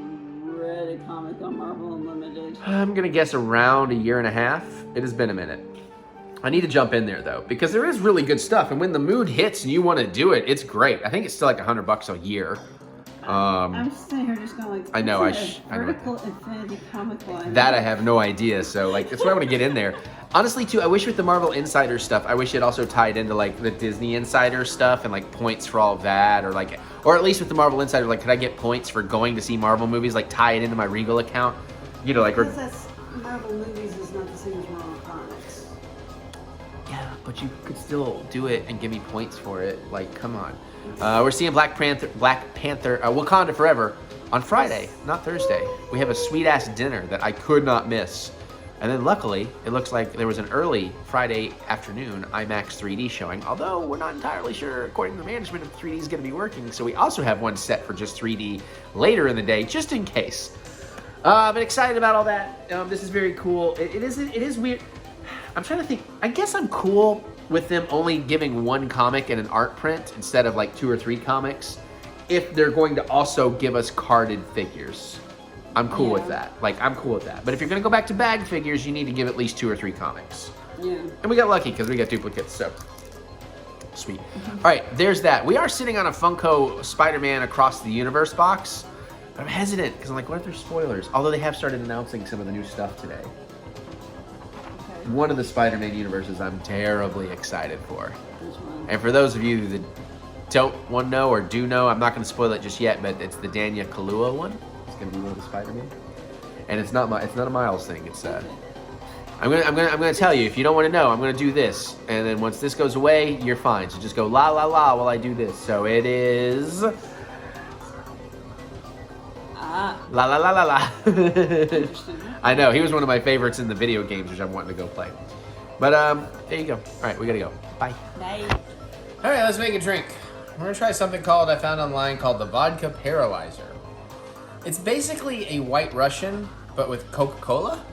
read a comic on Marvel Unlimited? I'm gonna guess around a year and a half. It has been a minute. I need to jump in there though, because there is really good stuff, and when the mood hits and you want to do it, it's great. I think it's still like $100 a year. I'm sitting here just going like, I know, vertical Infinity comic line. That I have no idea, so like that's what I want to get in there. Honestly too, I wish with the Marvel Insider stuff, I wish it also tied into like the Disney Insider stuff and like points for all of that, or at least with the Marvel Insider, like could I get points for going to see Marvel movies, like tie it into my Regal account? You know, like because that's Marvel movies is not the same as Marvel comics. Yeah, but you could still do it and give me points for it. Like, come on. We're seeing Black Panther, Wakanda Forever on Friday, not Thursday. We have a sweet-ass dinner that I could not miss. And then luckily, it looks like there was an early Friday afternoon IMAX 3D showing, although we're not entirely sure, according to the management, if 3D is going to be working. So we also have one set for just 3D later in the day, just in case. But excited about all that. This is very cool. It is weird. I'm trying to think. I guess I'm cool with them only giving 1 comic and an art print instead of like 2 or 3 comics, if they're going to also give us carded figures. I'm cool with that. Like, I'm cool with that. But if you're going to go back to bag figures, you need to give at least 2 or 3 comics. Yeah. And we got lucky because we got duplicates, so sweet. All right, there's that. We are sitting on a Funko Spider-Man Across the Universe box, but I'm hesitant because I'm like, what if there's spoilers? Although they have started announcing some of the new stuff today. One of the Spider-Man universes I'm terribly excited for. And for those of you that don't want to know or do know, I'm not going to spoil it just yet, but it's the Daniel Kaluuya one. It's going to be one of the Spider-Man. And it's not a Miles thing. It's I'm gonna tell you, if you don't want to know, I'm gonna do this, and then once this goes away, you're fine. So just go la la la while I do this. So it is La la la la la. I know, he was one of my favorites in the video games, which I'm wanting to go play. But there you go. All right, we gotta go. Bye. Bye. All right, let's make a drink. We're gonna try something I found online called the Vodka Paralyzer. It's basically a White Russian, but with Coca-Cola.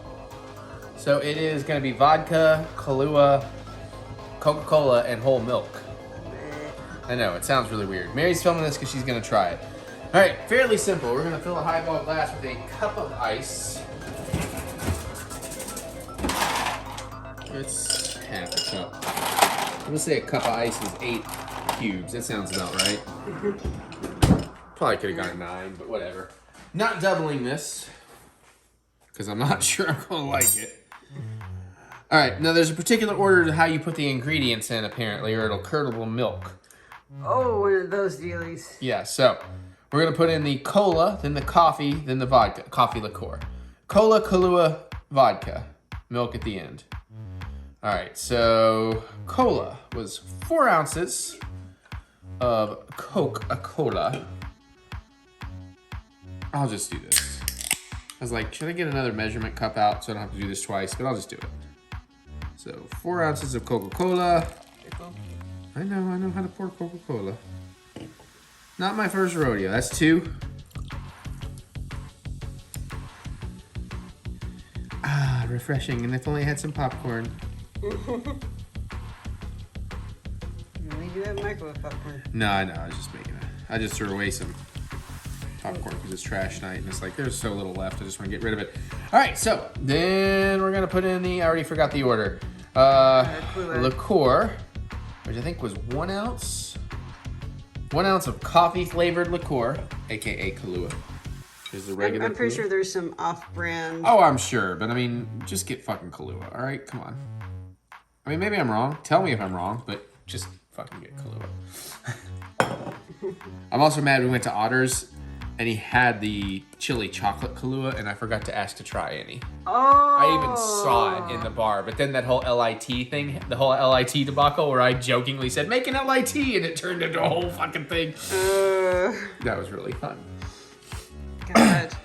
So it is gonna be vodka, Kahlua, Coca-Cola, and whole milk. I know, it sounds really weird. Mary's filming this because she's gonna try it. All right, fairly simple. We're gonna fill a highball glass with a cup of ice. It's half a cup. I'm gonna say a cup of ice is 8 cubes. That sounds about right. Probably could have gotten 9, but whatever. Not doubling this, because I'm not sure I'm gonna like it. All right, now there's a particular order to how you put the ingredients in, apparently, or it'll curdle milk. Oh, one of those dealies. Yeah, so we're gonna put in the cola, then the coffee, then the vodka, coffee liqueur. Cola, Kahlua, vodka, milk at the end. All right, so cola was 4 ounces of Coca-Cola. I'll just do this. I was like, should I get another measurement cup out so I don't have to do this twice? But I'll just do it. So 4 ounces of Coca-Cola. I know how to pour Coca-Cola. Not my first rodeo. That's 2. Ah, refreshing. And if only I had some popcorn. We do have microwave popcorn. No, I know. I was just making it. I just threw away some popcorn because it's trash night. And it's like, there's so little left. I just want to get rid of it. All right, so then we're going to put in the, I already forgot the order. Liqueur, which I think was 1 ounce. 1 ounce of coffee-flavored liqueur, a.k.a. Kahlua. Is the regular I'm pretty Kahlua? sure there's some off-brand. Oh, I'm sure. But, I mean, just get fucking Kahlua, all right? Come on. I mean, maybe I'm wrong. Tell me if I'm wrong, but just fucking get Kahlua. I'm also mad we went to Otter's, and he had the chili chocolate Kahlua, and I forgot to ask to try any. Oh. I even saw it in the bar, but then that whole LIT thing, the whole LIT debacle where I jokingly said, make an LIT, and it turned into a whole fucking thing. That was really fun. God.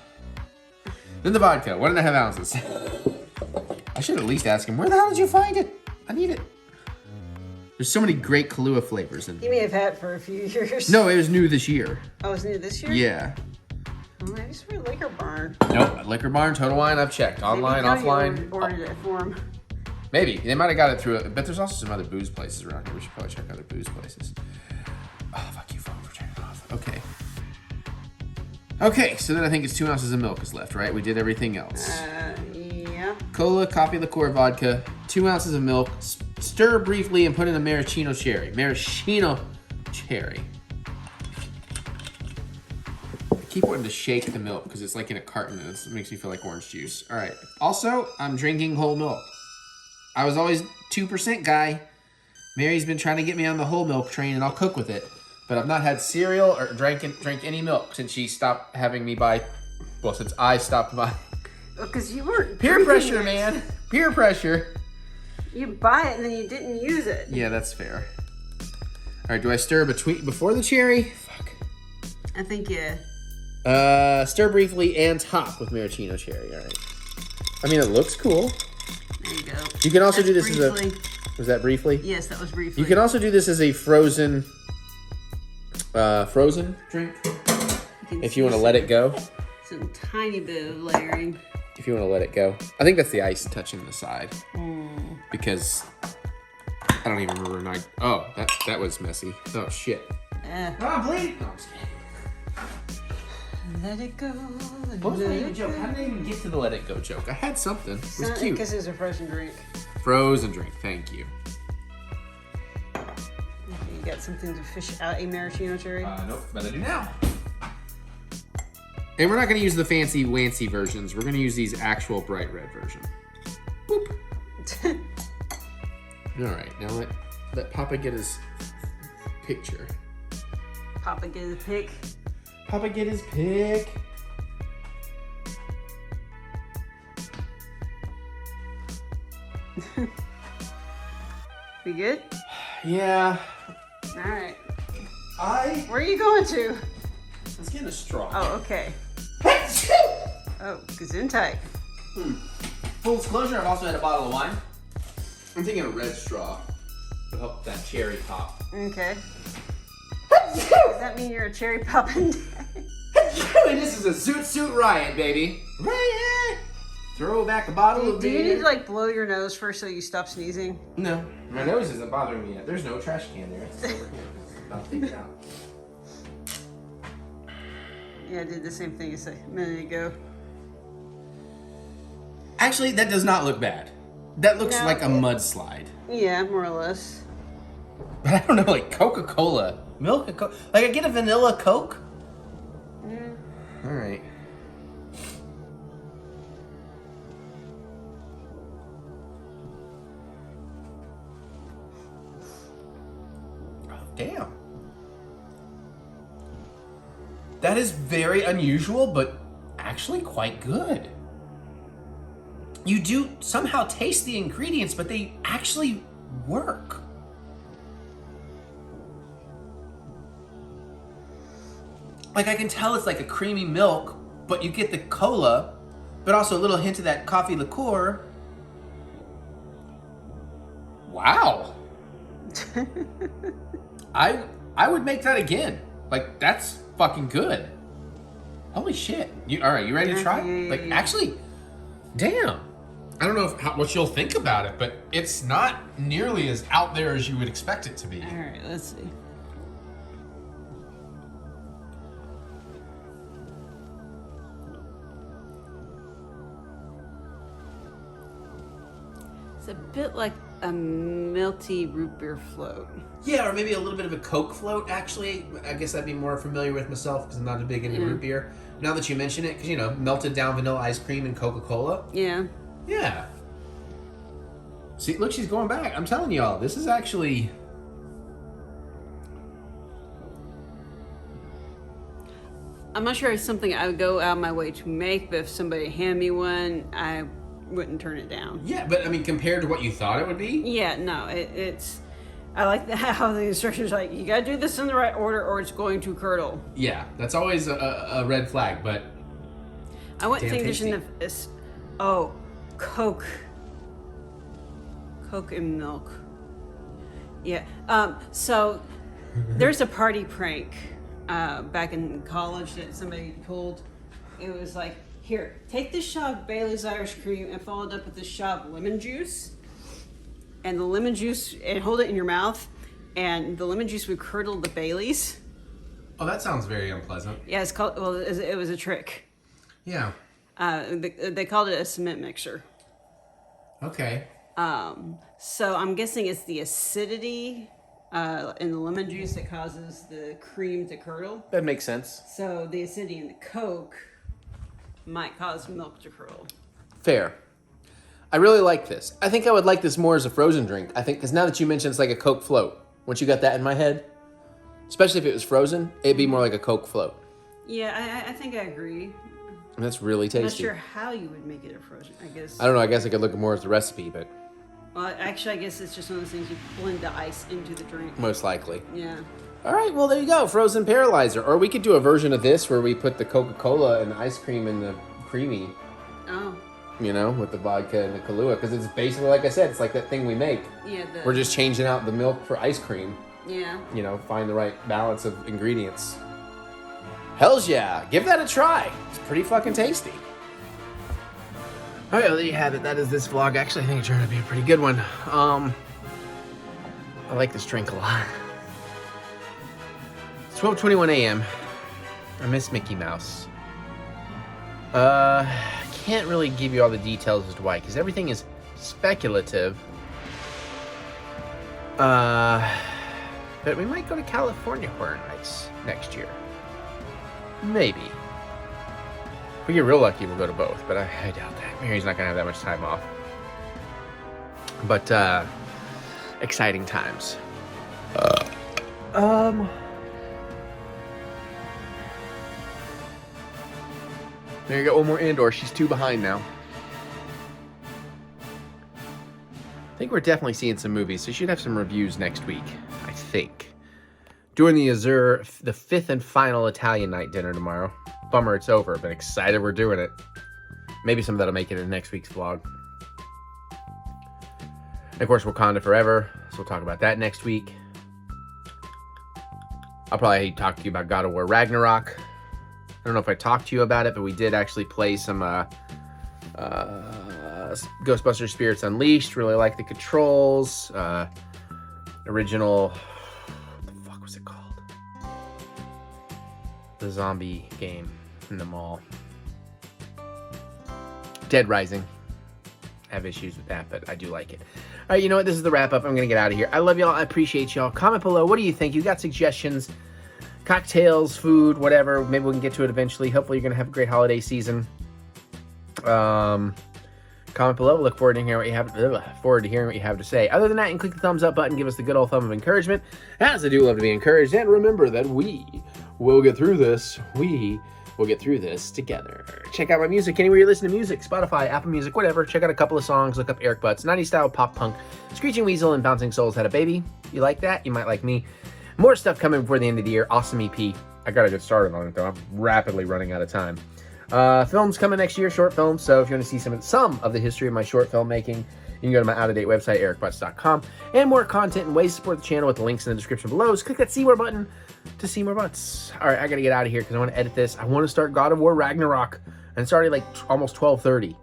Then the vodka, 1.5 ounces. I should at least ask him, where the hell did you find it? I need it. There's so many great Kahlua flavors in He may have had it for a few years. No, it was new this year. Oh, it's new this year? Yeah. Oh, maybe it's for Liquor Barn. Nope, Liquor Barn, Total Wine, I've checked. Online, Maybe offline. Ordered it for him. Maybe. They might have got it through it, but there's also some other booze places around here. We should probably check other booze places. Oh, fuck you, phone, for turning it off. Okay. Okay, so then I think it's 2 ounces of milk is left, right? We did everything else. Yeah. Cola, coffee liqueur, vodka, 2 ounces of milk. Stir briefly and put in a maraschino cherry. Maraschino cherry. I keep wanting to shake the milk because it's like in a carton and it makes me feel like orange juice. All right. Also, I'm drinking whole milk. I was always 2% guy. Mary's been trying to get me on the whole milk train and I'll cook with it. But I've not had cereal or drink any milk since she stopped having me buy, well, since I stopped buying. Because you weren't Peer drinking pressure, it. man. Peer pressure. You buy it and then you didn't use it. Yeah, that's fair. All right, do I stir before the cherry? Fuck. I think yeah. Stir briefly and top with maraschino cherry. All right. I mean, it looks cool. There you go. You can also That's do this briefly. Was that briefly? Yes, that was briefly. You can also do this as a frozen drink if you want to let it go. Some tiny bit of layering. If you want to let it go. I think that's the ice touching the side. Because I don't even remember. Oh, that was messy. Oh, shit. I'm bleeding. No, I'm just kidding. Let it go. What was my even joke? How did I even get to the let it go joke? I had something. It was cute. Because it's a frozen drink. Frozen drink. Thank you. You got something to fish out a maraschino cherry? Nope, but I do now. And we're not going to use the fancy wancy versions. We're going to use these actual bright red version. Boop. All right, now let Papa get his picture. Papa get his pick. Papa get his pick. We good? Yeah. All right. Where Where are you going to? Let's get a straw. Oh, okay. Oh, Gesundheit. Full disclosure, I've also had a bottle of wine. I'm thinking a red straw to help that cherry pop. Okay. Does that mean you're a cherry poppin'? And this is a Zoot Suit riot, baby. Riot! Throw back a bottle of Do you beer. need to like blow your nose first so you stop sneezing? No, my nose isn't bothering me yet. There's no trash can there. It's over here. I'll take it out. Yeah, I did the same thing a minute ago. Actually, that does not look bad. That looks No, like a mudslide. Yeah, more or less. But I don't know, like Coca-Cola. Milk and Coke. Like I get a vanilla Coke? Mm. All right. Oh, damn. That is very unusual, but actually quite good. You do somehow taste the ingredients, but they actually work. Like I can tell it's like a creamy milk, but you get the cola, but also a little hint of that coffee liqueur. Wow. I would make that again. Like that's fucking good. Holy shit. All right, you ready to try? Like actually, damn. I don't know what you'll think about it, but it's not nearly as out there as you would expect it to be. All right, let's see. It's a bit like a melty root beer float. Yeah, or maybe a little bit of a Coke float, actually. I guess I'd be more familiar with myself because I'm not a big into root beer. Now that you mention it, because, you know, melted down vanilla ice cream and Coca-Cola. Yeah. Yeah. See, look, she's going back. I'm telling y'all, this is actually... I'm not sure it's something I would go out of my way to make, but if somebody handed me one, I wouldn't turn it down. Yeah, but I mean, compared to what you thought it would be? Yeah, no, it's... I like how the instructions are like, you gotta do this in the right order or it's going to curdle. Yeah, that's always a red flag, but... I wouldn't Damn think there's tasty. enough... Oh, Coke. Coke and milk. Yeah, so there's a party prank back in college that somebody pulled. It was like, here, take this shot of Bailey's Irish Cream and follow it up with this shot of lemon juice. And the lemon juice, and hold it in your mouth, and the lemon juice would curdle the Baileys. Oh, that sounds very unpleasant. Yeah, it's called, well, it was a trick. Yeah. They called it a cement mixer. Okay. So I'm guessing it's the acidity in the lemon juice that causes the cream to curdle. That makes sense. So the acidity in the Coke might cause milk to curdle. Fair. I really like this. I think I would like this more as a frozen drink. I think, because now that you mentioned it's like a Coke float. Once you got that in my head, especially if it was frozen, it'd be more like a Coke float. Yeah, I think I agree. And that's really tasty. I'm not sure how you would make it a frozen. I guess. I don't know. I guess I could look more at the recipe, but Well, actually, I guess it's just one of those things you blend the ice into the drink. most likely. Yeah. All right, well, there you go. Frozen Paralyzer. Or we could do a version of this where we put the Coca-Cola and the ice cream in the creamy, Oh. you know, with the vodka and the Kahlua. Because it's basically, like I said, it's like that thing we make. Yeah. We're just changing out the milk for ice cream. Yeah. You know, find the right balance of ingredients. Hells yeah. Give that a try. It's pretty fucking tasty. All right, well, there you have it. That is this vlog. Actually, I think it turned out to be a pretty good one. I like this drink a lot. It's 12:21 a.m. I miss Mickey Mouse. Can't really give you all the details as to why, because everything is speculative. But we might go to California Horror Nights next year. Maybe. If we get real lucky, we'll go to both, but I doubt that. Mary's not gonna have that much time off. But, exciting times. Mary got one more indoor. She's 2 behind now. I think we're definitely seeing some movies, so we should have some reviews next week, I think. Doing the Azure, the 5th and final Italian night dinner tomorrow. Bummer it's over, but excited we're doing it. Maybe some of that'll make it in next week's vlog. And of course, Wakanda Forever. So we'll talk about that next week. I'll probably talk to you about God of War Ragnarok. I don't know if I talked to you about it, but we did actually play some Ghostbusters Spirits Unleashed. Really like the controls. Original, what the fuck was it called? The zombie game in the mall. Dead Rising. I have issues with that, but I do like it. All right, you know what? This is the wrap up. I'm going to get out of here. I love y'all. I appreciate y'all. Comment below. What do you think? You got suggestions? Cocktails, food, whatever. Maybe we can get to it eventually. Hopefully, you're going to have a great holiday season. Comment below. Look forward to hearing what you have. Forward to hearing what you have to say. Other than that, you can click the thumbs up button. Give us the good old thumb of encouragement, as I do love to be encouraged. And remember that we will get through this. We will get through this together. Check out my music anywhere you listen to music. Spotify, Apple Music, whatever. Check out a couple of songs. Look up TheEricButts. 90s style pop punk. Screeching Weasel and Bouncing Souls Had a Baby. You like that? You might like me. More stuff coming before the end of the year. Awesome EP. I gotta get started on it though. I'm rapidly running out of time. Films coming next year, short films. So if you want to see some of the history of my short film making, you can go to my out-of-date website, TheEricButts.com. And more content and ways to support the channel with the links in the description below. Just click that see more button to see more butts. All right, I gotta get out of here because I want to edit this. I want to start God of War Ragnarok and start at like almost 12:30.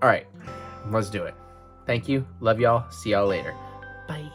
All right, let's do it. Thank you. Love y'all. See y'all later. Bye.